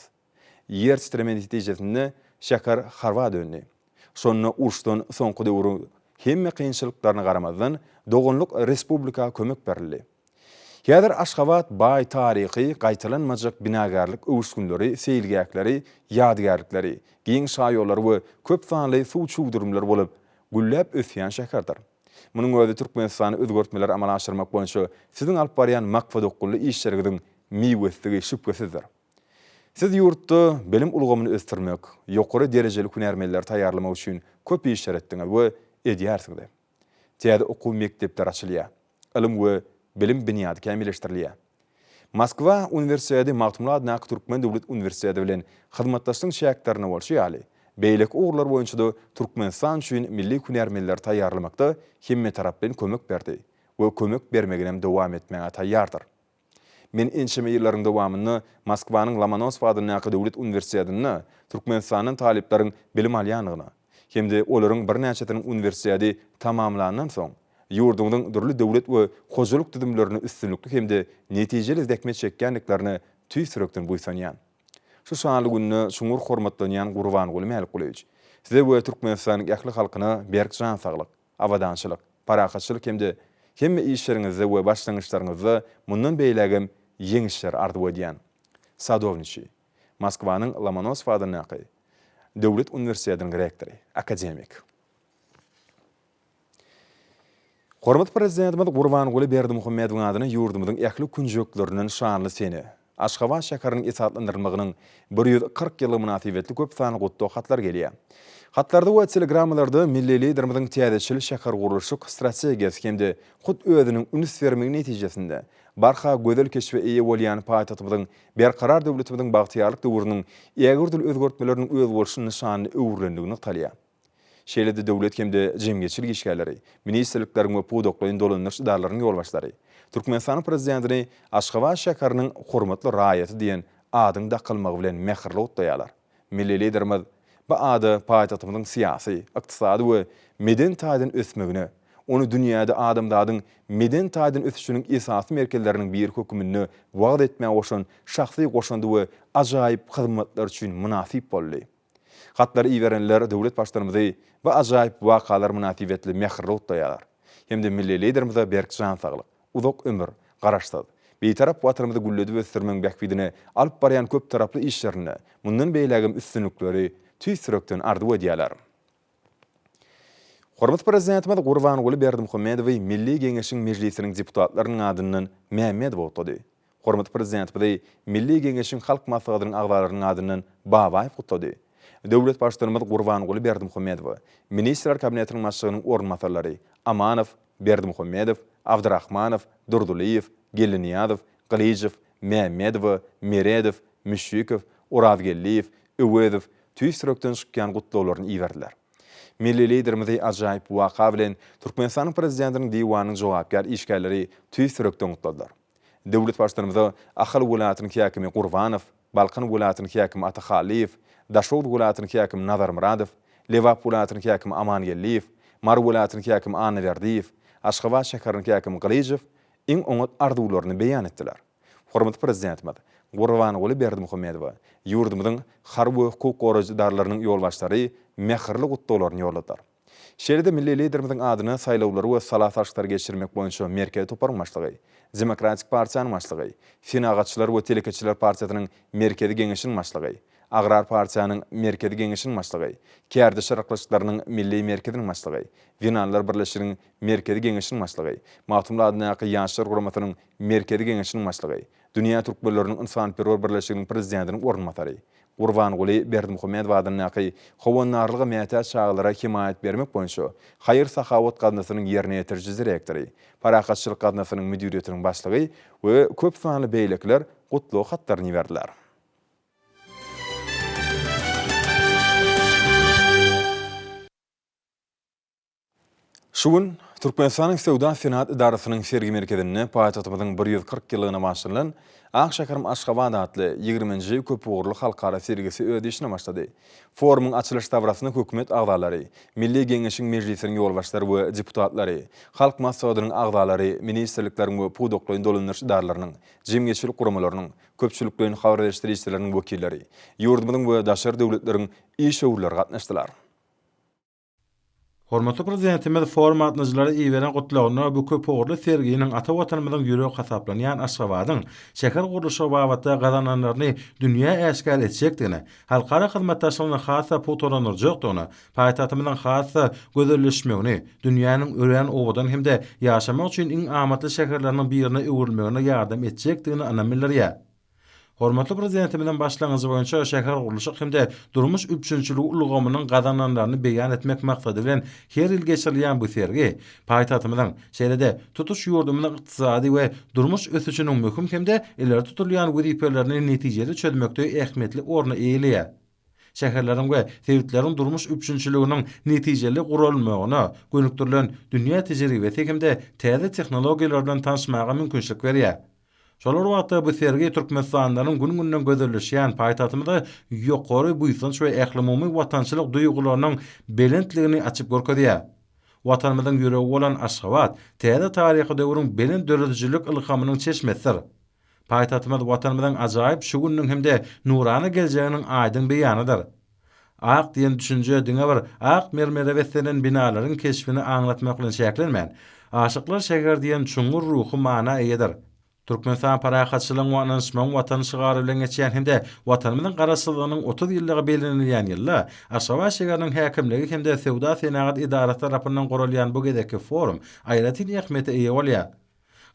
Ýer titreme netijesinde şäher harwa döndü. Şonu urşdan soňky döwrü hemme kynçylyklaryna garamazdan dogunluk respublika kömek berildi. Häzir Aşgabat baý taryhy, gaýtalanmajak binagarlyk öwüşgünleri, seýilgäkleri, ýadygärlikleri, giň şaýolary we köp sanly suw çuwdurumlary bolup gülläp ösýän şäherdir. Munyň özü Türkmenistany özgörtmeler amala aşyrmak boýunça siziň alyp barýan makfa dokkully işleriňiziň miwestigi şüphesizdir. Siz ýurtda bilim ulgamyny ösdürmek, ýokary derejeli hünärmenler taýýarlamak üçin köp iş etdiňiz we edýärsiňiz. Täze okuw mekdepleri açylýar. Ilim we bilim binýady kämilleşdirilýär. Moskva Universiteti Magtumly adına Türkmen Döwlet Universiteti bilen hyzmatdaşlyk şäherlerine bolşýaly. Beýlek ugurlar boýunça da Türkmenistan üçin milli hünärmenler taýýarlamakda hemme tarap bilen kömek berdi we kömek bermeginem dowam etmäge taýýardyr. Men ençeme ýyllaryň dowamyny Moskwanyň Lomonosov adyny döwlet universitetinde Türkmenistanyň talyplaryň bilim alýanyny hemde olaryň bir näçetiniň universiteti tamamlanandan soň ýurdunyň dürli döwlet we hojalyk tüzümlerini üstünlikli hemde netijeli izdekmet çekkenliklerini tüý sürekden buýsanýan. Şu şanly gününe şuňur hormatlanýan Gurbanguly Mälikgulyç. Size bu Türkmenistanyň ähli halkyna berk jan saglyk, awadançylyk, parahatçylyk hemme işleriňizde we başlangyçlaryňyzda mundan beýlegem ýeňişler ardyp ödýän. Sadowniçi, Moskwanyň Lomonosov adyny Döwlet Uniwersitetiniň rektory, akademik. Hormat prezidentimiz Gurbanguly Berdimuhammedowyň adyna ýurdumyzyň ähli künjekleriniň şanly seni, Aşgabat şäheriniň isatlandyrylmagynyň 140 ýyly münasibetli köp sany gutda hatlar gelýär. Hatlarda we telegramlarda milli liderimiziň täzeçil şäher gurulşy strategiýasy hemde hut özüniň üns bermegi netijesinde barha gözel keşfe eýe bolýan paýtatymyzyň berkarar döwletimiziň bagtyarlyk döwrüniň ýegürdül özgörtmeleriniň öz bolşyny şanyny öwrendigini talýar. Şeýlede döwlet hemde jemgyçilik işgärleri, ministrlikleriň we pudoklaryň dolanýan idaralaryň ýolbaşlary Türkmenistan prezidentini Aşgabat şäheriniň hormatly raýaty diýen adyň dakylmagy bilen mehirli otlaýarlar. Milli liderimiz bu ady paýtatymyzyň syýasy, ykdysady we meden taýdan ösmegine, onu dünýäde adamlaryň meden taýdan ösüşiniň esasy merkezleriniň bir hökümini wagt etmäge goşan şahsy goşandy we ajaýyp hyzmatlar üçin münasip boldy. Hatları iýerenler döwlet başlarymyzy bu ajaýyp wakalar münasibetli mehirli otlaýarlar. Hemde milli liderimize berk jan saglyk, uzak ömür, garaşsaz, beýtarap watanymyzy gülledi we sürmeň bäkbidine alyp barýan köp taraply işlerine, mundan beýlegem üstünlikleri tüýsürekden ardyp ödýärler. Hormat prezidentimiz Gurbanguly Berdimuhammedowy Milli Geňeşiň mejlisiniň deputatlarynyň adynyň Mähmedow otady. Hormat prezidentimiz Milli Geňeşiň halk maslahatynyň agdalarynyň adynyň Babaýew otady. Döwlet başlarymyz Gurbanguly Berdimuhammedow, Ministrler Kabinetiniň başlygynyň ornmatarlary Amanow, Berdimuhammedow, Abdurrahmanow, Durduliýew, Geliniýazow, Galijew, Mähmedow, Meredow, Müşýekow, Urazgelliýew, Öwezow tüýsürekden çykýan gutlawlaryny iýerdiler. Milli liderimiz ajaýyp waka bilen Türkmenistanyň prezidentiniň diwanynyň jogapkar işgärleri tüýsürekden gutladylar. Döwlet başlarymyz Ahal welatynyň häkimi Gurbanow, Balkan welatynyň häkimi Ataxaliýew, Daşowd welatynyň häkimi Nazarmuradow, Lewap welatynyň häkimi Amangelliýew, Mar welatynyň häkimi Anaverdiýew, Aşgabat şäheriniň häkimi Galijew iň oňat arzuwlaryny beýan etdiler. Hormatly prezidentimiz Gurbanguly Berdimuhammedow ýurdumyzyň har we hukuk goraýjylarynyň ýolbaşlary mehirli gutlawlaryny ýoladalar. Şeýlede milli liderimiziň adyny saýlawlary we salatlaşlar geçirmek boýunça merkezi toparlyň başlygy, Demokratik Partiýanyň başlygy, Finagatçylar we Telekeçiler Partiýasynyň merkezi geňeşiniň başlygy, Agrar Partiýanyň merkezi geňeşiniň başlygy, Kärde şarklaşyklarynyň milli merkeziniň başlygy, Vinanlar birleşiginiň merkezi geňeşiniň başlygy, Matumlar adyna ýaşlar guramatynyň merkezi geňeşiniň başlygy, Dünýä türkmenläriniň insanperwer birleşiginiň prezidentiniň ornmatary, Gurbanguly Berdimuhammedow adyna howannarlyga mätäç çağlara himayet bermek boýunça Haýyr Sahawat gadnasynyň ýerine ýetirjisi direktori, Parahatçylyk gadnasynyň müdiriýetiniň başlygy we köp sanly beýlekler gutlaw hatlaryny berdiler. Şugun Türkmenistanyň Sewda Senat idarasynyň sergi merkezinde paýtatymyzyň 140 ýylyna başlanan Akşakarym Aşgabat adly 20-nji köp uğurlu halkara sergisi ödüşine başlady. Forumyň açylış tawrasyny hökümet agdalary, Milli Geňeşiň mejlisiniň ýolbaşlary we deputatlary, halk maslahatynyň agdalary, ministrlikleriň we pudoklaryň dolanýan idaralarynyň, jemgyçilik guramalarynyň, köpçüliklerin habar berişdiricileriniň wekilleri, ýurdumyzyň we daşary döwletleriň işgörleri gatnaşdylar. Hormatly prezidentimiz forum atnaşylary iýeren gutlawyna bu köp uğurlu serginiň ata watanymyzyň ýüregi hasaplanýan Aşgabatyň şäher gurulşy babatda gazananlaryny dünýä äşkar etjekdigini, halkara hyzmatdaşlygyny hassa putolanyrjakdygyny, paýtatymyzyň hassa gözelleşmegini, dünýäniň ören obadan hemde ýaşamak üçin iň amatly şäherleriniň birine öwrülmegine ýardam etjekdigini anamillerýär. Hormatly prezidentimizden başlangyjy boýunça şäher gurulşy hemde durmuş üçinçiligi ulgamynyň gazananlaryny beýan etmek maksady bilen her ýyl geçirilýän bu sergi paýtatymyzyň şeýlede tutuş ýurdumynyň ykdysady we durmuş ösüşiniň möhüm hemde ileri tutulýan wezipelerini netijeli çözmekde ähmiýetli orna eýilýär. Şäherleriň we sewletleriň durmuş üçinçiliginiň netijeli gurulmagyna gönükdirilen dünýä tejribesi hemde täze tehnologiýalar bilen tanışmaga mümkinçilik berýär. Şolar wagtda bu sergi Türkmenistanyň gün-günden gözelleşýän paýtatymyda ýokary buýsanç we ählimumy watançylyk duýgularynyň belentligini açyp görkezýär. Watanymyzyň ýüregi bolan Aşgabat täze taryhy döwrüň belent döredicilik ilhamynyň çeşmesidir. Paýtatymyz watanymyzyň ajaýyp şu günniň hemde nurany geljeginiň aýdyn beýanydyr. Aq diýen düşünje diňe bir ak mermere beslenen binaların keşfini aňlatmak bilen şäklenmän. Aşyklar şeger diýen çuňur ruhy mana eýedir. Türkmenistan parahatçylygyň wanansmaň watan şygary bilen geçýän hemde watanymyzyň garaşsyzlygynyň 30 ýyllygy belenilýän ýylda Aşgabat şeheriniň häkimligi hemde Sewda Senagat idaresi tarapyndan gorulýan bu gedeki forum aýratyn ähmiýete eýe bolýar.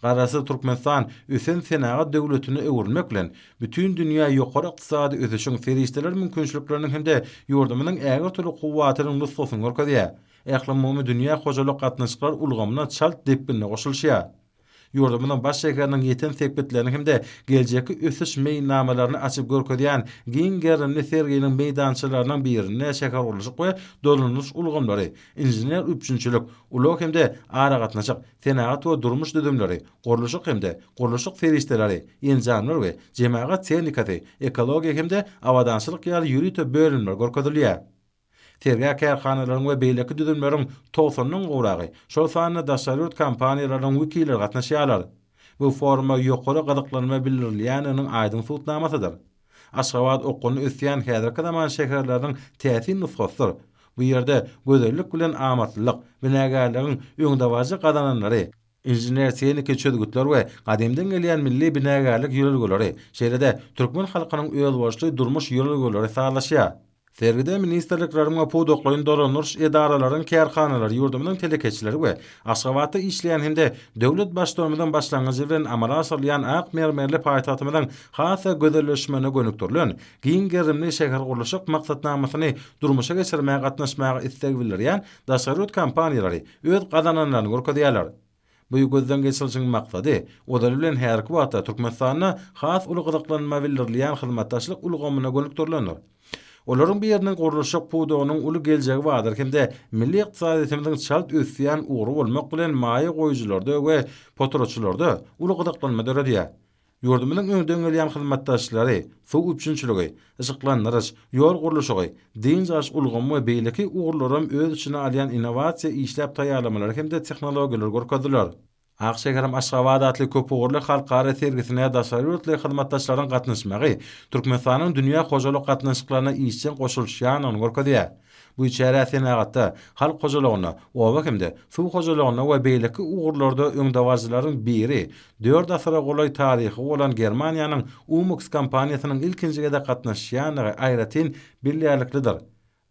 Garasy Türkmenistan üsen Senagat döwletini öwürmek bilen bütün dünýä ýokary ykdysady ösüşiň ferişdeler mümkinçiliklerini hemde ýurdumynyň äger türlü kuwwatynyň nusgasyny görkezýär. Ähli dünýä hojalyk gatnaşyklar ulgamyna çalt depbinne goşulýar. Ýurdumynyň baş şäheriniň ýeten sepetlerini hemde geljeki ösüş meýnamalaryny açyp görkezýän giň gerimli serginiň meýdançylarynyň birine şäher gurulşyk we dolunuş ulgamlary, injener üçinçilik, ulak hemde ara gatnaşyk, senagat we durmuş düdümleri, gurulşyk hemde gurulşyk ferişdeleri, enjamlar we jemaat tehnikasy, ekologiýa hemde awadançylyk ýaly ýürüte bölümler görkezilýär. Terga kärhanalaryň we beýleki düdümleriň tolsanyň gowragy, şol sanyny daşarýurt kampaniýalaryň wekilleri gatnaşýarlar. Bu forma ýokary gadyklanma bildirilýäniň aýdyn tutnamasydyr. Aşgabat okuny ösýän häzirki zaman şäherläriniň täsin nusgasydyr. Bu ýerde gözellik bilen amatlyk, binägärligiň öňdäwaji gadananlary, injener tehnika çözgütler we gadymdan gelýän milli binägärlik ýörelgeleri, şeýlede türkmen halkynyň öýelboşly durmuş ýörelgeleri sağlaşýar. Sergide ministerlikleriň we pudoklaryň dolanýaş edaralaryň kärhanalary ýurdumynyň telekeçileri we Aşgabatda işleýän hemde döwlet başlarymyzdan başlangyjy bilen amala asyrlayan ak mermerli paýtatymyň hasa gözelleşmene gönükdirilen giň gerimli şäher gurulşyk maksatnamasyny durmuşa geçirmäge gatnaşmagy istek bildirýän daşarýurt kampaniýalary öz gadananlaryny görkezýärler. Bu gözden geçirilişiň maksady odal bilen herki wagtda Türkmenistanyna has ulugdyklanma bildirilýän hyzmatdaşlyk ulgamyna gönükdirilendir. Olaryň bir ýerinden gurulşyk pudogynyň uly geljegi bardyr hemde milli ykdysadyýetimiziň çalt ösýän ugry bolmak bilen maýa goýjylarda we potoroçylarda uly gydyklanma döredýär. Ýurdumynyň öňden gelýän hyzmatdaşlary, suw üçinçiligi, ışıklandyrys, ýol gurulşygy, diňjaş ulgamy we beýleki ugurlarym öz içine alýan innovasiýa işläp taýýarlamalary hemde tehnologiýalar görkezdiler. Akşekerim Aşgabat atly köp ugurly halkara sergisine daşarýurtly hyzmatdaşlaryň gatnaşmagy Türkmenistanyň dünýä hojalyk gatnaşyklaryna işçen goşulýanyny görkezýär. Bu içeri Senagatda halk hojalygyna, oba hemde suw hojalygyna we beýleki ugurlarda öňdäwajylaryň biri 4 asyra golay taryhy bolan Germaniýanyň Umux kompaniýasynyň ilkinjigede gatnaşýanyny aýratyn bilýärliklidir.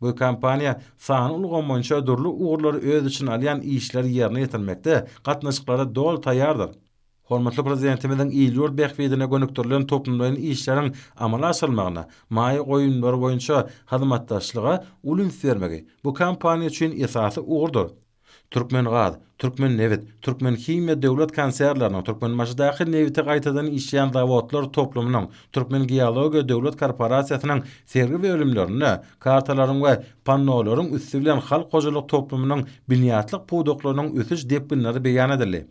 Bu kampaniýa sany ulgam boýunça durly ugurlary öz içine alýan işleri ýerine ýetirmekde gatnaşyklara dol taýýardyr. Hormatly prezidentimiziň ýyl behbedine gönükdirilen toplumlaryň işleriň amala asyrylmagyna, maýa goýunlary boýunça hyzmatdaşlyga ulun vermegi bu kampaniýa üçin esasy ugurdur. Türkmen gaz, Türkmen nevit, Türkmen himiýa döwlet konsertlarynyň, Türkmen maşdaky nevite gaýtadan işleýän zawodlar toplumynyň, Türkmen geologiýa döwlet korporasiýasynyň sergi bölümlerini, kartalaryň we pannolaryň üstü bilen halk hojalyk toplumynyň binýatlyk pudoklarynyň ösüş depinleri beýan edildi.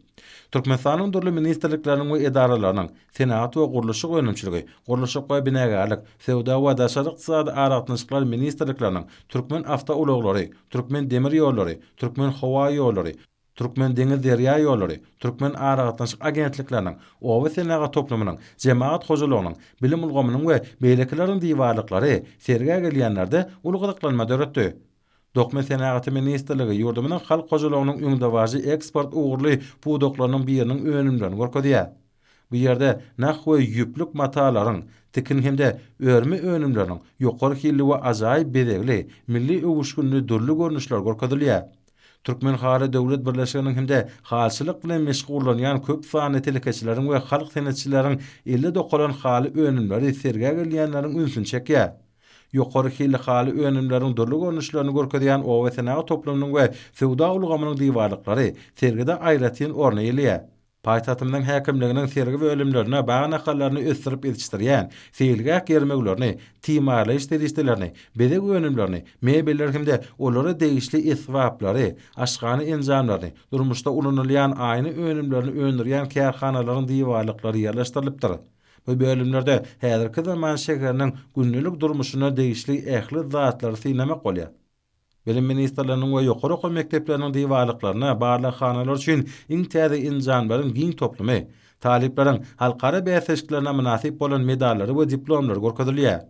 Türkmenistanyň durly ministerlikleriň we edaralarynyň senagat we gurulşyk önümçiligi, gurulşyk we binägärlik, sewda we daşary ykdysady aratnaşyklar ministerlikleriň, Türkmen awtouloglary, Türkmen demir ýollary, Türkmen hawa ýollary, Türkmen deňiz derýa ýollary, Türkmen aratnaşyk agentlikleriniň, oba senagat toplumynyň, jemaat hojalygynyň, bilim ulgamynyň we beýlekileriň diýwarlyklary serge gelýänlerde ulgudyklanma döretdi. Dokmen Senagatı Ministerligi ýurdumynyň halk hojalygynyň öňdäwaji eksport ugurly pudoklarynyň biriniň önümlerini görkezýär. Bu ýerde naq we ýüplük matalaryň, tikin hemde örmi önümleriniň ýokary hilli we ajaýyp bedegli, milli öwüşgünli durly görnüşler görkezilýär. Türkmen Hary Döwlet Birleşiginiň hemde halçylyk bilen meşgullanýan köp sany telekeçileriň we halk senetçileriň 50 dokulan haly önümleri serge gelýänleriň ünsün çekýär. Ýokary hilli haly önümleriň durly görnüşlerini görkezýän oba senagat toplumynyň we sewda ulgamynyň diýwarlyklary sergide aýratyn orna elýär. Paýtatymyň häkimliginiň sergi bölümlerine bagana hallaryny östirip ýetişdirýän, seýilgäk ýermeglerini, timarly işlerlerini, bedeg önümlerini, mebelleri hemde olary degişli eswaplary, aşgany enjamlaryny, durmuşda ulanylýan aýny önümlerini öndürýän kärhanalaryň diýwarlyklary ýerleşdirilipdir. Bu bölümlerde häzirki zaman şäheriniň günlük durmuşyna degişli ähli zatlary synamak bolýar. Bilim ministerleriniň we ýokary okul mekdepleriniň diýwarlyklaryna barly hanalar üçin iň täze enjamlaryň giň toplumy, talipleriň halkara bäsleşiklerine münasip bolan medallary we diplomlary görkezilýär.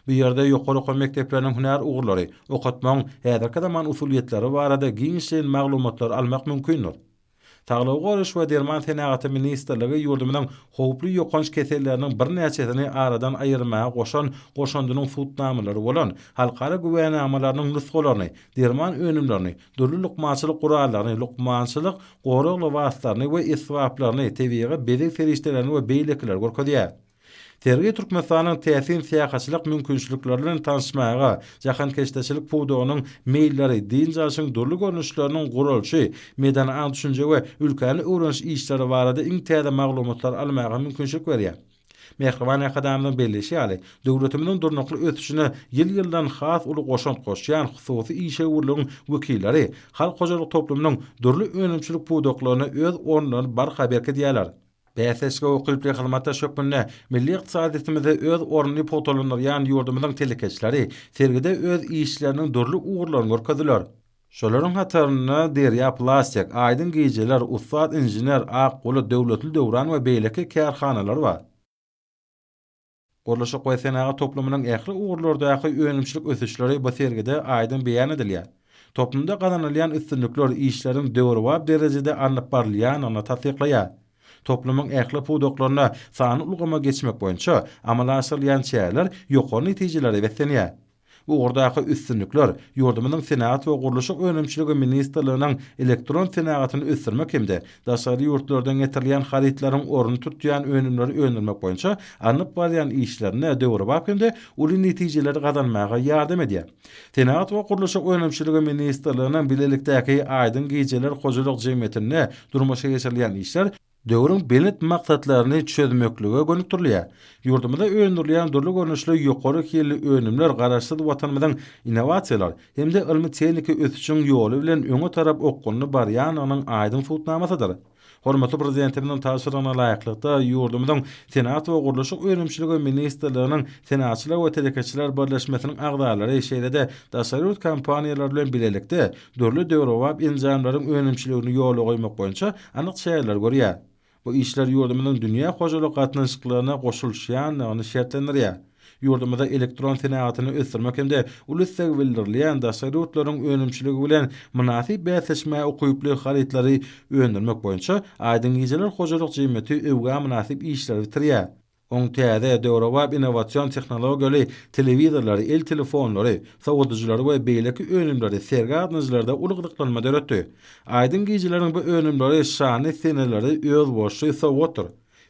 Bu ýerde ýokary okuw mekdepleriniň hünär ugurlary, okatmaň häzirki zaman usuliyetleri barada giňişen maglumatlar almak mümkindir. Taglygy Goruş we Derman Senagaty Ministrligi ýurdumyň howply ýokanç keselleriniň bir näçesini aradan aýyrmaga goşandynyň tutnamylary bolan halkara güwennamalarynyň nusgalaryny, derman önümlerini, dürli lukmançylyk gurallaryny, lukmançylyk goragly wagtlaryny we iswaplaryny tebiýe bezek feriştelerini we beýlekler görkezýär. Tergi Türkmenistanyň täsin siýasaçylyk mümkinçiliklerini tanışmaga, jahan keşdeçilik puwdugynyň meýilleri, din jaşyň durly görnüşleriniň gurulşy, meýdana aň düşünje we ülkäni öwrenş işleri barada iň täze maglumatlar almaga mümkinçilik berýär. Mehriban Akademiyanyň belleşi ýaly döwletimiň durnakly ötüşine ýyl-ýyldan has uly goşant goşýan hususy işe urlugyň wekilleri, halk hojalyk toplumynyň durly önümçilik puwduklaryny öz ornlaryny barhaberke diýerler. BSSG okylply hyzmatda şökmünne milli ykdysadyýetimize öz ornuny potolanýan ýurdumyzyň telekeçleri sergide öz işleriniň durly ugurlaryny görkezdiler. Şolaryň hataryna Derya Plastik, Aydın Gijeler, Ustad Injiner, Akguly döwletli döwran we beýleki kärhanalar bar. Gorlaşyk we senaga toplumynyň ähli ugurlardaky önümçilik ösüşleri bu sergide aýdyn beýan edilýär. Toplumda gazanylýan üstünlikler işleriň döwri we derejede anyp barlýan ony tasdiklaýar. Toplumyň ähli puwduklaryna sany ulgama geçmek boýunça amala asyrlayan çäler ýokary netijeleri besenýär. Bu ordaky üstünlikler ýurdumynyň Senat we Gurulşyk Önümçiligi Ministrliginiň elektron senagatyny ösürmek hemde daşary ýurtlardan getirilýän haritlaryň ornuny tutýan önümleri öňürmek boýunça anyp barýan işlerine döwri bakymda uly netijeleri gazanmaga ýardam edýär. Senat we Gurulşyk Önümçiligi Ministrliginiň bilelikdäki Aydyn Gijeler hojalyk jemgyýetine durmuşa geçirilýän işler döwrüň belet maksatlaryny çözmeklige gönükdirilýär. Ýurdumyzda öňürilýän durly görnüşli ýokary hili önümler garaşsyz watanymyzyň innovasiýalar hemde ilmi tehniki ösüşiň ýoly bilen öňe tarap okguny barýan anyň aýdyn tutnamasydyr. Hormatly prezidentimiň taşyryna laýyklykda ýurdumyzyň Senat we Gurulşyk Önümçiligi Ministrliginiň senatçylar we telekeçiler birleşmesiniň agdalary şeýlede daşary kampaniýalar bilen bilelikde durly döwre we injamlaryň önümçiligini ýola goýmak boýunça anyk şeýerler görýär. Bu işler ýurdumynyň dünýä hojalyk gatnaşyklaryna goşulýan ony şertlendirýär. Ýurdumyzda elektron senagatyny ösürmek hemde ulussaky bildirilýän daşary ýurtlaryň önümçiligi bilen münasip bäsleşme okuyuply haritlary öňürmek boýunça Aydyn Gijeler hojalyk jemgyýeti öwga münasip işler bitirýär. Oň täze döwre we innowasion tehnologiýaly telewizorlary, el telefonlary, sowudyjylary we beýleki önümleri sergi adnyjlarda ulugdyklanma döretdi. Aydyn Gijeleriň bu önümleri şany seneleri öz boşy sowutdyr.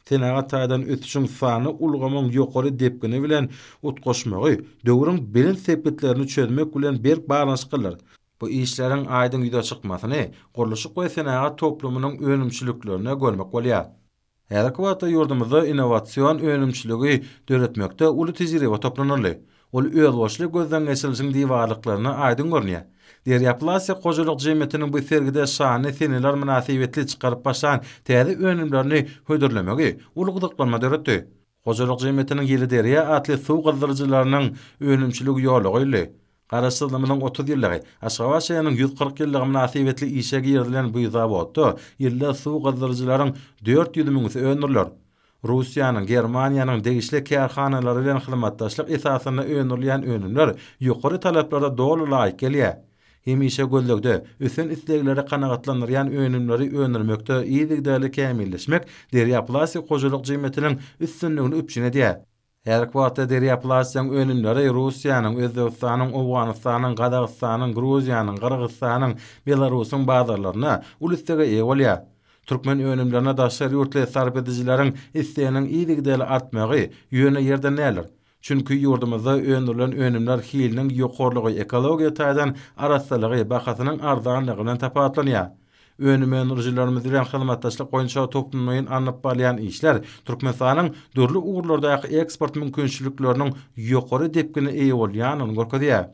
Senaga taýdan ötüşiň sany ulgamyň ýokary depgini bilen utgoşmagy, döwrüň bilen sepetlerini çözmek bilen berk baglanş kılar. Bu işleriň aýdyn ýüze çykmasyny Gurulşyk we senaga toplumynyň önümçiliklerine görmek bolýar. Häzirki wagtda ýurdumyzda innowasion önümçiligi döretmekde uly tejribe toplanýarly. Ol öz boşly gözden geçirilişiň diýwarlyklaryna aýdyn görnýär. Derya Plastik hojalyk jemgyýetiniň bu sergide şany seneler münasibetli çykaryp başlan täze önümlerini hödürlemegi ulugdyklanma döretdi. Hojalyk jemgyýetiniň ýeli Derya atly suw gazdyrjylarynyň önümçiligi ýoly goýuldy. Garaşdyrmanyň 30 ýyllygy, Aşgabatyanyň 140 ýyllygy münasibetli işe girilen bu zawodda ýylda suw gazdyrjylaryň 400 000 öňürler. Russiýanyň, Germaniýanyň degişli kärhanalary bilen hyzmatdaşlyk esasyna öňürilýän önümler ýokary talaplara doly laýyk gelýär. Hem işe gözlegde ösen isleglere kanagatlanýan önümleri öňürmekde iýdigdäli kämilleşmek Derya Plastik hojalyk jemgyýetiniň üstünligini öpçün edýär. Her wagtda Derya Plastik'in önümleri Russiýanyň, Özbekistanyň, Awganystanyň, Gazagystanyň, Gruziýanyň, Kyrgyzstanyň, Belarusyň bazarlaryna ulusdaky eýe bolýar. Türkmen önümlerine daşary ýurtly sarp edijileriň isleýäniniň iýdigdäli artmagy ýöne ýerden näler? Çünki ýurdumyzda öňürilen önümler hiliniň ýokarlygy ekologiýa taýdan araslygy bahasynyň arzanlygy bilen tapatlanýar. Önümçilerimiz bilen hyzmatdaşlyk boýunça toplumyň anyp barýan işler Türkmenistanyň durly ugurlardaky eksport mümkinçilikleriniň ýokary depgini eýe bolýanyny görkezýär.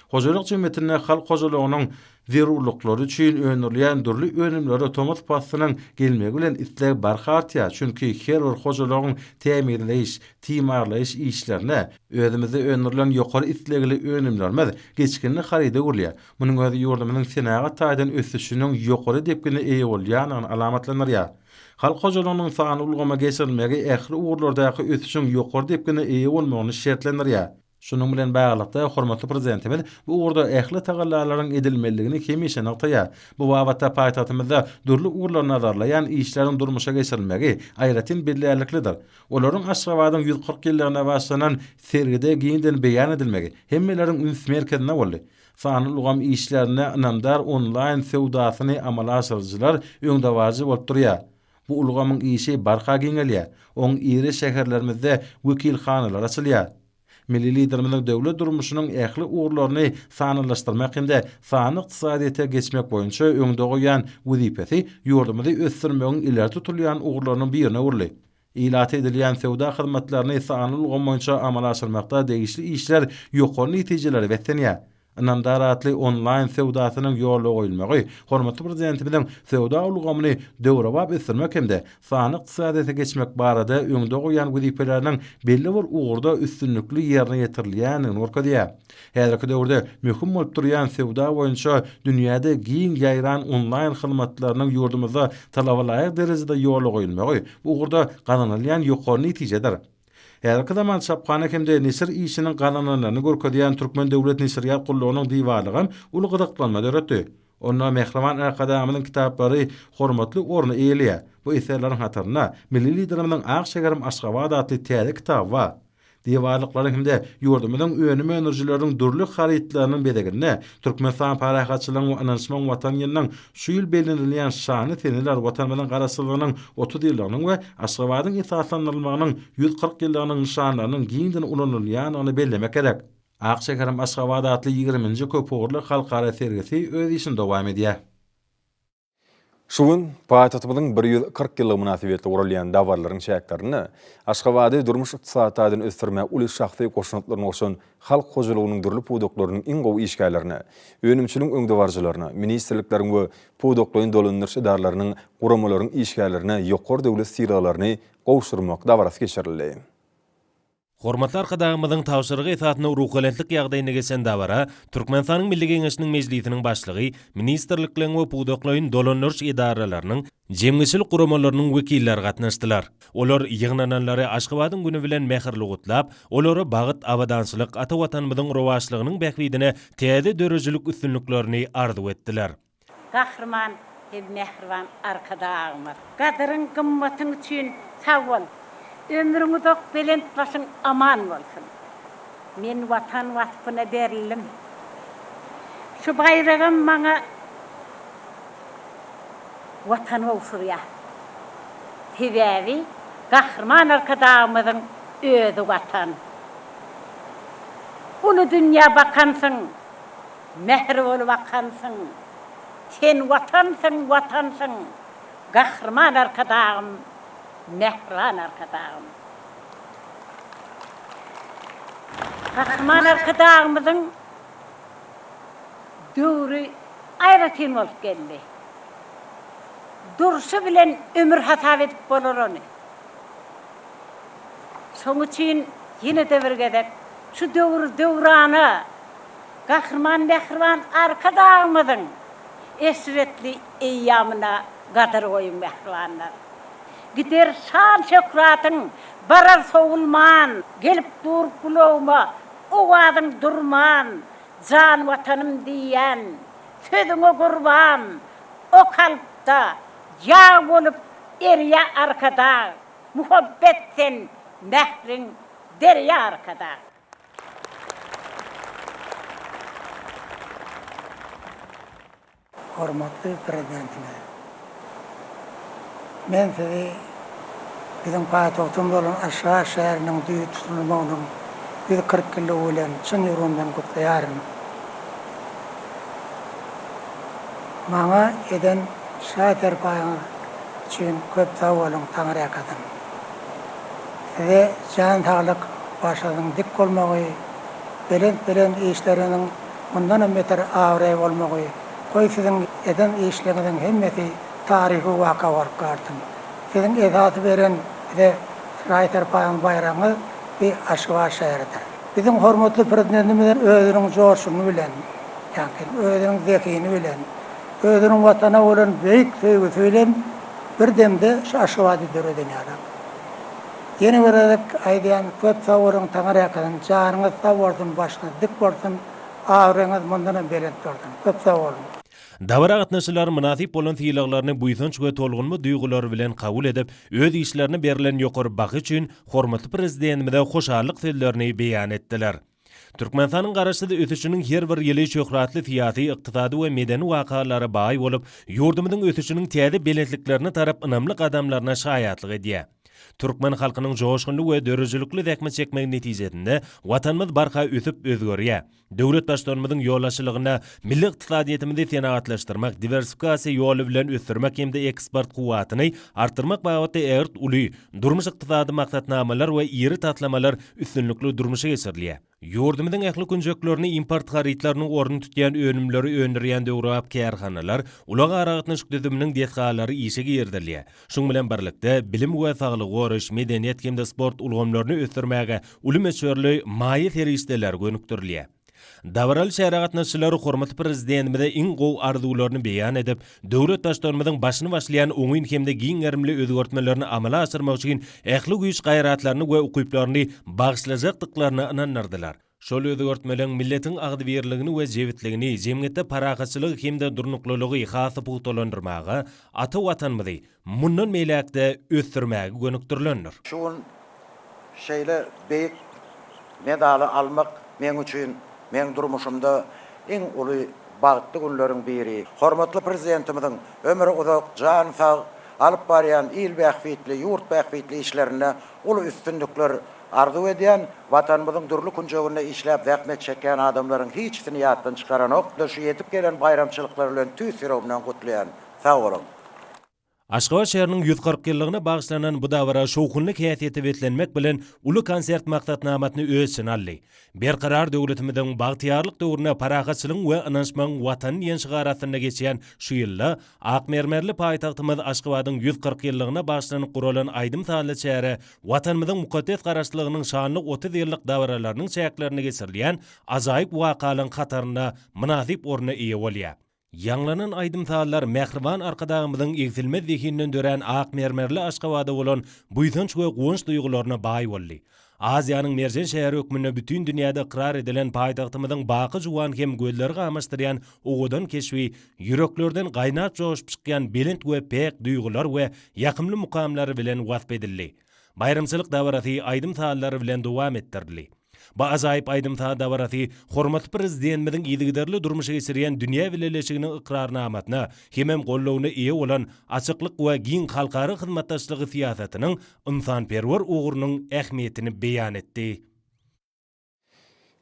Hojalyk jemgyýetine halk hojalygynyň zerurlyklary üçin öňürilýän durly önümleri otomat pasynyň gelmegi bilen isleg barhartýar. Çünki her bir hojalygyň temirleýiş, timarlaýyş işlerine özümizde öňürilen ýokary islegli önümlerimiz geçkinli harida görülýär. Munyň özi ýurdumynyň senaga taýdan ösüşiniň ýokary depgini eýe bolýanyny alamatlanýar. Halk hojalygynyň sany ulgama geçirilmegi ähli ugurlardaky ösüşiň ýokary depgini eýe bolmagyny şertlendirýär. Şunun bilen bağlykda hormatly prezidentimiz bu uğurda ähli tagallalaryň edilmeligini kemişe noktaýa. Bu wagtda paýtagtymyzda durly uğurlar nazarlayan işleriň durmuşa geçirilmegi aýratyn birliklidir. Olaryň Aşgabatyň 140 ýyllygyna başlanan sergide giňden beýan edilmegi hemmeleriň üns merkezine boldy. Sany ulgam işlerine inandar online sewdasyny amala aşyrjylar öňde wajyp bolup durýar. Bu ulgamyň işi barka giňelýär. Oň iri şäherlerimizde wekilhanalar açylýar. Milli liderimiň döwlet durmuşynyň ähli uğurlaryny sanylaşdyrmak hemde sany ykdysadyýata geçmek boýunça öňde goýan wezipesi ýurdumyzy ösdürmegiň ileri tutulýan uğurlarynyň birine urly. İlat edilýän sewda hyzmatlaryny sany ulgam boýunça amala aşyrmakda degişli işler ýokary netijeleri betlenýär. Inandar atly online sewdasynyň ýoly goýulmagy, hormatly prezidentimiň sewda ulgamyny döwrewap ösdürmek hemde sany ykdysadyýata geçmek barada öňde goýan wezipeleriniň belli bir uğurda üstünlükli ýerine ýetirilýänini orkadýar. Häzirki döwürde möhüm bolup durýan sewda boýunça dünýäde giň ýaýran online hyzmatlarynyň ýurdumyzda talabalaýyk derejede ýoly goýulmagy bu uğurda gazanylýan ýokary netijedir. Häzirki zaman çapkana hemde nesir işiniň gananlaryny görkezýän Türkmen Döwlet Nesiriyat Gullugynyň diýwalygy uly gyzyklanma döretdi. Onda Mehriman Akademiyanyň kitaplary hormatly orny eýelýär. Bu eserleriň hatyryna milli liderimiň Akşegerim Aşgabat adly täze kitap bar. Diýwalyklaryň hemde ýurdumyzyň öňü menejlerleriň durly haritlarynyň bedegine Türkmenistan parahatçylygyň we ananşmaň watan ýylynyň şu ýyl belirlenýän şany seneler watanymyzyň garaşlygynyň 30 ýyllygynyň we Aşgabatyň esaslandyrylmagynyň 140 ýyllygynyň nişanlarynyň giňden ulanylýanyny bellemek gerek. Akşegerim Aşgabat adly 20-nji köpogurly halkara sergisi öz işinde dowam edýär. Şugun paýtagtymyzyň 140 ýyllyk münasibetli urulýan dawarlaryň şäherlerini Aşgabady durmuş ykdysadyny ösdürme uly şahsy goşuntlaryny olsun halk hojalygynyň durly pudoklarynyň iň gowy işgärlerini, önümçiliň öňde barjylaryny, ministrlikleriň we pudoklaryň dolandyryş edarlarynyň guramalaryň işgärlerini ýokary döwlet siralaryny gowşurmak dawarasy geçirildi. Hormatly arkadaşymyzyň tawşyrygy esatyna ruhulentlik ýagdaýyna geçen dawara Türkmenistanyň Milli Geňeşiniň mejlisiniň başlygy, ministrlikleriň we pudoklaryň dolandyryş edaralarynyň jemgyçilik guramalarynyň wekilleri gatnaşdylar. Olar ýygnananlary Aşgabatyň güni bilen mehirli gutlap, olary bagyt awadançylyk ata watanymyzyň rowaçlygynyň bähwidine täze dörejilik üstünliklerini arzu etdiler. Gahrman hem mehriban arkadaşymyz. Gadyryň gymmatyň üçin sag bol. Ömrüňiz ok belent başyň aman bolsun. Men watan wasfyna berildim. Şu bayragym maňa watan owsurýar. Sebäbi gahrman arkadaşymyzyň özü watan. Ulu dünýä bakansyň, mehri bolup bakansyň. Sen watansың, gahrman arkadaşym. Mehran arkadaşım. Kahraman arkadaşımızın döwrü aýratyn bolup geldi. Durşy bilen ömür hasap edip bolar onu. Şoň üçin ýene de bir gedek şu döwrany Kahraman mehriban arkadaşımızın esretli eýýamyna gadar goýun mehribanlar. Gider şan şöhratyň barar soğulman, gelip dur kulağıma, owadyň durman, jan watanym diýen, sözüňe gurban, o kalpda ýa bolup erýä arkada, muhabbetden mehriň derýä arkada. Hormatly prezidentimiz, men sizi bizim paýtagtym bolan Aşgabat şäheriniň düýü tutulmagynyň 140 ýyllygy bilen çyn ýüründen gutlaýarym. Maňa eden şäher paýaňyz üçin köp sag bolun Taňry akadym. Size jan saglyk başlaryň dik bolmagy, belen işleriniň mundan beter awray bolmagy, koý siziň eden işleriňiň hemmeti tarihi waka bolup gartym. Siziň esasy beren de Raýtar paýan bayramı bir Aşgabat şäheridir. Bizim hormatly prezidentimiň özüniň joşuny bilen, ýa-ni özüniň zekiyini bilen, özüniň watana bolan beýik söýgüsi bilen bir demde şu Aşgabaty döredin ýalam. Yeni vererek aydayan köp savurun taňar ýakadan, janyňyz sag bolsun, başyňyz dik bolsun, agryňyz mundan belent dursun. Köp sag bolun. Davara gatnaşylar münasip bolan tiýleklaryny buýsanç we tolgunmy duýgular bilen kabul edip, öz işlerini berilen ýokary baky üçin hormatly prezidentimize hoşarlyk sözlerini beýan etdiler. Türkmenistanyň garaşyda ötüşiniň her bir ýyly şöhratly siýasy, ykdysady we medeni wakalary baý bolup, ýurdumyzyň ötüşiniň täze belentliklerini tarap ynamly adamlaryna şaýatlyk edýär. Türkmen halkynyň joşgunly we dörejlikli däkme çekmegi netijesinde watanymyz barha ösüp özgörýär. Döwlet başlanmadyň ýollaşylygyna, milli ykdysadyýetimizi tenagatlaşdyrmak, diversifikasiýa ýoly bilen ösdürmek hemde eksport kuwatyny artyrmak bagatda ert uly, durmuş ykdysady maksatnamalar we ýeri tatlamalar üstünlikli durmuşa geçirilýär. Ýurdumyzyň ähli künjeklerini import haritlarynyň orny tutýan önümleri öndürýän döwrap kärhanalar, ulaga aragatnaşyk düzüminiň detgalary işe girdilýär. Şoň bilen birlikde bilim we saglyk goruş, medeniýet hemde sport ulgamlaryny ösdürmäge uly meçhörli maýy terişdeler gönükdirilýär. Davaral şäragatnaşylary hormatly prezidentimize iň gowy arzularyny beýan edip, döwlet başlanmadyň başyny başlaýan oňyn hemde giň erimli özgörtmelerini amala aşyrmak üçin ähli güýç gaýratlaryny we ukyplaryny bagşlajakdyklaryny inanardylar. Şol özgörtmeleň milletiň agdy berligini we jewitligini, jemgyýetde paragatçylyk hemde durnuklylygy hasy putolandyrmaga, ata watanymyzy mundan meýlekde ösdürmäge gönükdirilendir. Şol şeýle beýik medaly almak men üçin men durmuşumda iň uly bagtly günleriň biri. Hormatly prezidentimiziň ömrü uzak, jan sag alyp barýan il bähfitli, ýurt bähfitli işlerine uly üstünlikler arzu edýän, watanymyzyň durly künjeginde işläp zähmet çeken adamlaryň hiçsini ýatdan çykaranok, şu ýetip gelen bayramçylyklar bilen tüýsüre bilen gutlaýan. Sag bolun. Aşgabat şäheriniň 140 ýyllygyna bagyşlanan bu dawra şowkunly käýfiýeti betlenmek bilen uly konsert maksatnamatyny öz içine aldy. Berqarar döwletimiziň bagtyarlyk döwrüne paragatçylyk we ynançmaň watan ýenşigi arasyna geçýän şu ýylda ak mermerli paýtagtymyz Aşgabatyň 140 ýyllygyna bagyşlanyp gurulan Aýdym Taýly şäheri watanymyzyň mukaddes garaşlygynyň şanly 30 ýyllyk dawralarynyň çäklerini geçirilýän ajaýyp wakalaryň kataryna münasip orna ýa bolýar. Ýanglanan Aýdym Taýlylar mehriban arkadagymyzyň egzilmez zihinden dören ak mermerli Aşgabada bolan buýsanç we gowunç duýgularyna baý boldy. Aziýanyň merjen şäheri hökmüne bütün dünýäde ikrar edilen paýtagtymyzyň baky juwan hem gözleri gamaşdyrýan owadan keşwi, ýüreklerden gaýnap joşup çykýan belent we pek duýgular we ýakymly mukamlary bilen wasp edildi. Bayramçylyk dawrasy Aýdym Taýlylary bilen dowam etdirildi. Bu ajaýyp Aýdym Taýly dawrasy hormatly prezidentimiziň ýygyderli durmuşa geçirýän dünýä bileşiginiň ikrarnamatyna hemem gollawna eýe bolan açyklyk we giň halkary hyzmatdaşlygy siýasatynyň insanperwer ugurynyň ähmiýetini beýan etdi.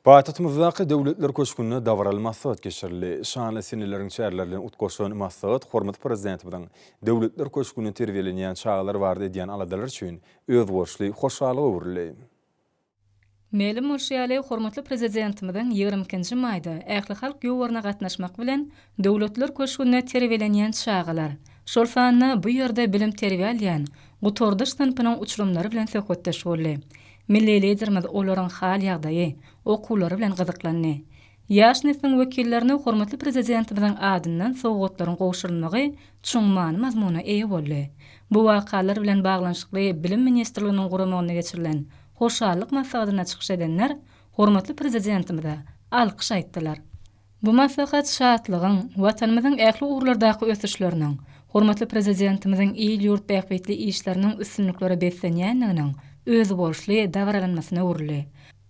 Paýtagtymyzdaky döwletler köşkünde davaral maksat geçirildi. Şanly sinirleriň çärlerden utgoşan maksat hormatly prezidentimiziň döwletler köşkünde terbiýelenýän çağlar bardy diýen aladalar üçin öz borçly hoşalygy uğurly. Melim Murşiýaly hormatly prezidentimiziň 20-nji maýda ähli halk ýowaryna gatnaşmak bilen döwletler köşkünde terbiýelenýän çağlar. Şol sanna bu ýerde bilim terbiýelýän, gutordyş synpynyň uçurumlary bilen söhbetdeş boldy. Milli liderimiz olaryň hal ýagdaýy, okulary bilen gyzyklandy. Ýaş nesliniň wekillerini hormatly prezidentimiziň adyndan sowgatlaryň gowşurulmagy çuňman mazmuny eýe boldy. Bu wakalar bilen baglanşykly bilim ministrliginiň guramagyna geçirilen hoşarlyk maksadyna çykyş edenler hormatly prezidentimize alkyş aýtdylar. Bu maslahat şatlygyň, watanymyzyň ähli ugurlardaky ösüşleriniň, hormatly prezidentimiziň il ýurt bähfitli işleriniň üstünlikleri beslenýändiginiň öz borçly dawralanmasyna urly.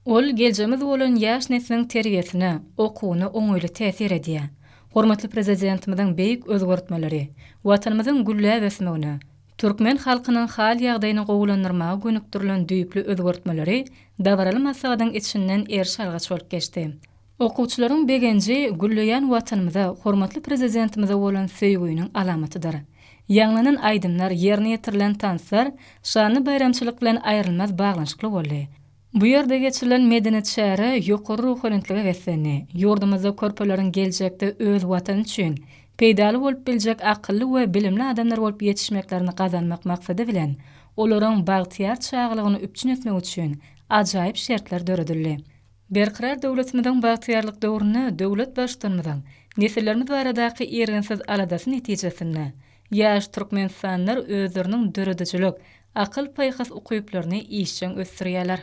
Ol geljemiz bolan ýaş nesliniň terbiýesine, okuwyna oňoýly täsir edýär. Hormatly prezidentimiziň beýik özgörtmeleri, watanymyzyň güllä besmegine, Türkmen halkynyň hal ýagdaýyny gowulandyrmaga gönükdirilen düýpli özgörtmeleri dawraly masagyň içinden erşalga çöküp geçdi. Okuwçylaryň begenji güllüýän watanymyza hormatly prezidentimize bolan söýgüýüniň alamatydyr. Ýanglanan aýdymlar ýerine ýetirilen tanslar şanly bayramçylyk bilen aýrylmaz baglanşykly boldy. Bu ýerde geçirilen medeniýet şäheri ýokary ruhlanyklyga beslenýär. Ýurdumyzda körpeleriň geljekde öz watan üçin peýdaly bolup biljek akylly we bilimli adamlar bolup ýetişmeklerini gazanmak maksady bilen olaryň bagtyar çağlygyny üpçün etmek üçin ajaýyp şertler döredildi. Berqarar döwletimiziň bagtyarlyk döwrüne döwlet başlanmadan nesillerimiz baradaky ýergensiz aladasy netijesinde ýaş türkmenistanylar özleriniň döredicilik, akıl paýhas ukyplaryny işçiň ösdürýärler.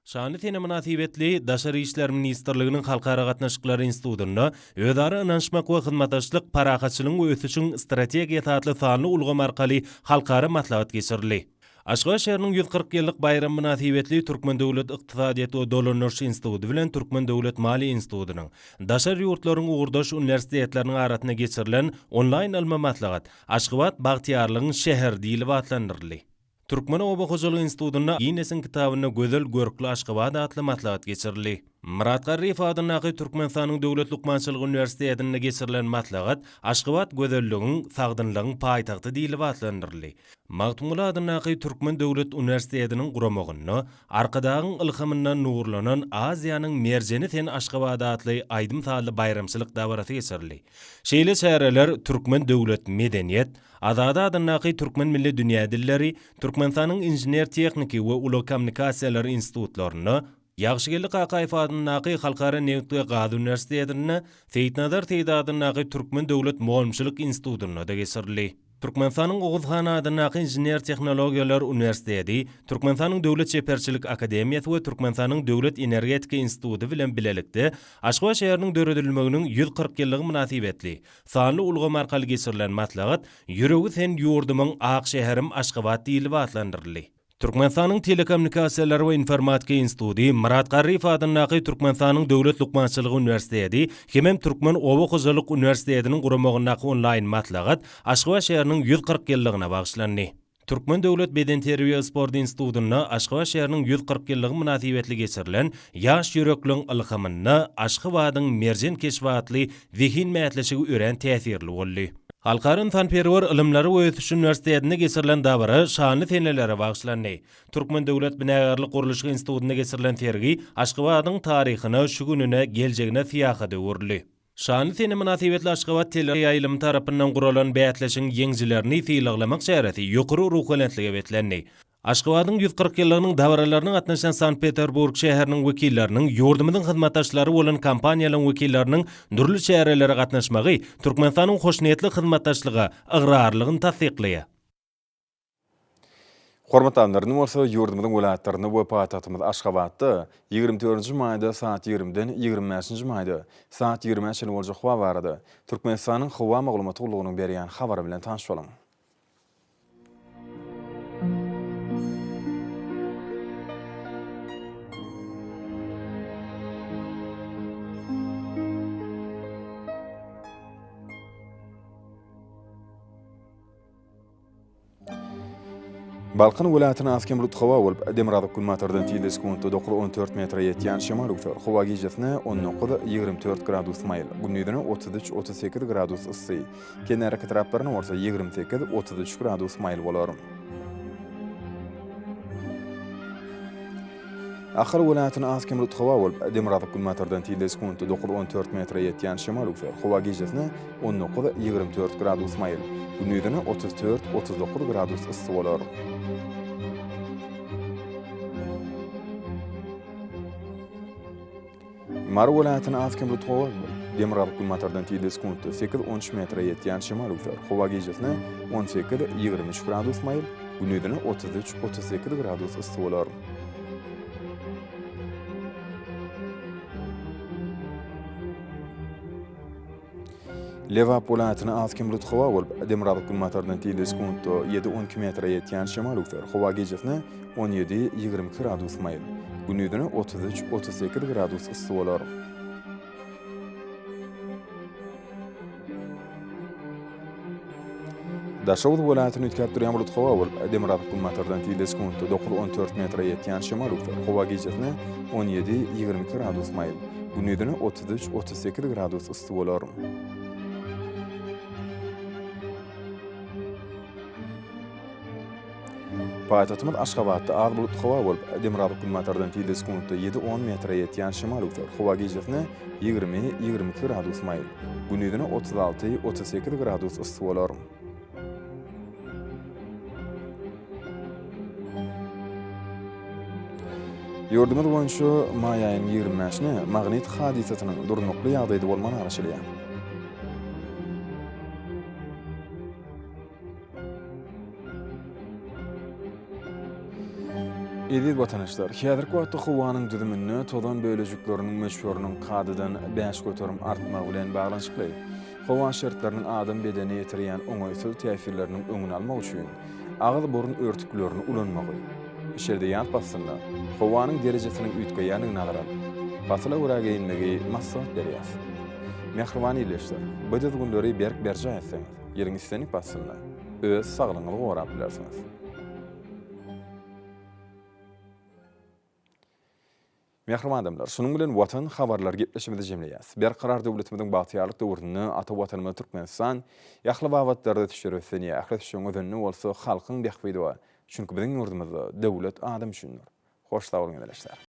Şany tene münasibetli Daşary işler ministrliginiň Halkara gatnaşyklary institutunda ödara ynanşmak we hyzmatdaşlyk parahatçylygyň ösüşiň strategiýa tatly sanly ulgam arkaly halkara matlagat geçirildi. Aşgabat şäheriniň 140 ýyllyk bayram münasibetli Türkmen Döwlet Ykdysadyat we Dolanýaş instituty bilen Türkmen Döwlet Mali institutynyň Daşary ýurtlaryň ugurdaş universitetleriniň arasyna geçirilen online alma matlagat Aşgabat bagtyarlygyň şäher dili atlandyryldy. Türkmen Oba Hojalygy institutyna Ginesin kitabyna gözel görkli Aşgabat atly matlagat geçirildi. Murat Garif adynaky Türkmenistanyň Döwlet Lukmançylyk Universitetinde geçirilen matlagat Aşgabat gözelligiň, sagdynlygyň paýtagty dili atlandyryldy. Magtumul adynaky Türkmen Döwlet Universitetiniň guramagyny, arkadagyň ilhamyndan nurlanan Aziýanyň merjeni sen Aşgabat atly aýdym sally bayramçylyk dabarasy geçirildi. Şeýle şäherler Türkmen Döwlet Medeniýet, Azada adynaky Türkmen Milli Dünýä dilleri, Türkmenistanyň Inженер Tekniki we Uly Kommunikasiýalary institutlaryny, Ýagşygellik Akaýew adynaky Halkara Newtwe Gady Universitetine, Seýitnazar Teýdi adynaky Türkmen Döwlet Mugamçylyk institutyna da geçirildi. Türkmenistanyň Oguzhan adynaky Inженер Tehnologiýalar Universiteti, Türkmenistanyň Döwlet Çeperçilik Akademiýasy we Türkmenistanyň Döwlet Energetika Instituty bilen bilelikde Aşgabat şäheriniň döredilmeginiň 140 ýyllygy münasibetli sanly ulgam arkaly geçirilen matlagat ýüregi sen ýurdumyň ak şäherim Aşgabat dili atlandyryldy. Türkmenistanyň Telekommunikasiýalary we Informatika Instituty, Murat Garif adynaky Türkmenistanyň Döwlet Lukmançylygy Universiteti, hem Türkmen Oba Hojalyk Universitetiniň guramagyna online matlagat Aşgabat şäheriniň 140 ýyllygyna bagşlandy. Türkmen Döwlet Beden Terbiýe Sport Institutyna Aşgabat şäheriniň 140 ýyllygy münasibetli geçirilen ýaş ýürekliň ilhamyny Aşgabatyň merjen keşwatly zihin mätleşigi ören täsirli boldy. Halkaryn Fanperwer Ilimlary we Ösüş Üniversitetine geçirilen dabara şanly tenlelere bagşlandy. Türkmen Döwlet Binägerlik Guruluşy Institutyna geçirilen tergi Aşgabatyň taryhyny, şu gününe, geljegine fiýaha döwürli. Şanly tene münasibetli Aşgabat teleýaýlym tarapyndan guralan bätleşiň ýeňjilerini fiýlaklamak şähereti ýokary ruhlanetlige betlendi. Aşgabatyň 140 ýyllygynyň dabaralaryny gatnaşan Sankt-Peterburg şäheriniň wekilleriniň, ýurdumynyň hyzmatdaşlary bolan kompaniýalaryň wekilleriniň durly şäherlere gatnaşmagy Türkmenistanyň hoşnýetli hyzmatdaşlygy ıgrarlygyny tasdikleýär. Hormat anlaryny bolsa ýurdumynyň welaýatlaryny we paýtagtymyz Aşgabatda 24-nji maýda saat 20-den 25-nji maýda saat 20-nji boljak hawa barady. Türkmenistanyň hawa maglumaty gullugynyň berýän habary bilen tanyş bolaň. Balkan welaýatyna askem bulut hawa bolup Demirada kulmatardan tile sekundy 14 metr ýetýän şemal uçar. Hawa gijesine 19-24 gradus mayl. Gündüzüne 33-38 gradus ysy. Kenar taraplaryna bolsa 28-33 gradus mayl bolar. Ahir welaýatyna askem bulut hawa bolup Demirada kulmatardan tile sekundy 14 metr ýetýän şemal uçar. Hawa gijesine 19-24 gradus mayl. Gündüzüne 34-39 gradus ysy bolar. Mar welaýatyna askem bulut hawa Demirada kulmatardan tile sekundy 8-13 metr ýetýän şemal uçar. Hawa gijesine 18-23 gradus mayl. Gündüzüne 33-38 gradus ysy bolar. Lewap welaýatyna askem bulut hawa bolup Demirada kulmatardan tile sekundy 7-12 metr ýetýän şemal uçar. Hawa gijesine 17-22 gradus mayl. Gündüzüne 33-38 gradus ysy bolar. Daşawd welaýatyny ütkäp durýan bulut hawa bolup Demirada kulmatardan tile sekundy 9-14 metr ýetýän şemal uçar. Hawa gijesine 17-22 gradus mayl. Gündüzüne 33-38 gradus ysy bolar. Paýtagtymyz Aşgabatda az bulut hawa bolup Demirada kulmatardan tile sekundy 7-10 metr ýetýän şemal uçar. Hawa gijesine 20-22 gradus mayl. Gündüzüne 36-38 gradus ysy bolar. Ýurdumyz boýunça maý aýynyň 25-ni magnit hadisatynyň durnukly ýagdaýda bolmany araşdyrýar. Edil vatandaşlar, häzirki wagtda howanyň düzümini tozan bölejikleriniň meşhurynyň kadydan bäş göterim artmagy bilen baglanşykly. Howa şertleriniň adam bedeni ýetirýän oňaýsyz täsirleriniň öňüni almak üçin agyl burun örtüklerini ulanmagy. Şerde ýat bassyna, howanyň derejesiniň üýtgeýäniňi nazaran basıla ura geýinmegi maksat berýär. Mehriban ileşler, bu düzgünleri berk berje etseňiz, ýeriňiz istenik bassyna, öz saglygyňyzy gorap bilersiňiz. Mehriban adamlar, şunun bilen watan habarlar gepleşmede jemleýäs. Berqarar döwletimiziň bagtýarlyk döwrüni ata watanymyz Türkmenistan ýakly wagtlarda düşürýän ýa-da şoňa dönne bolsa halkyň behbidi we çünki biziň ýurdumyzda döwlet adam üçin. Hoş sag bolun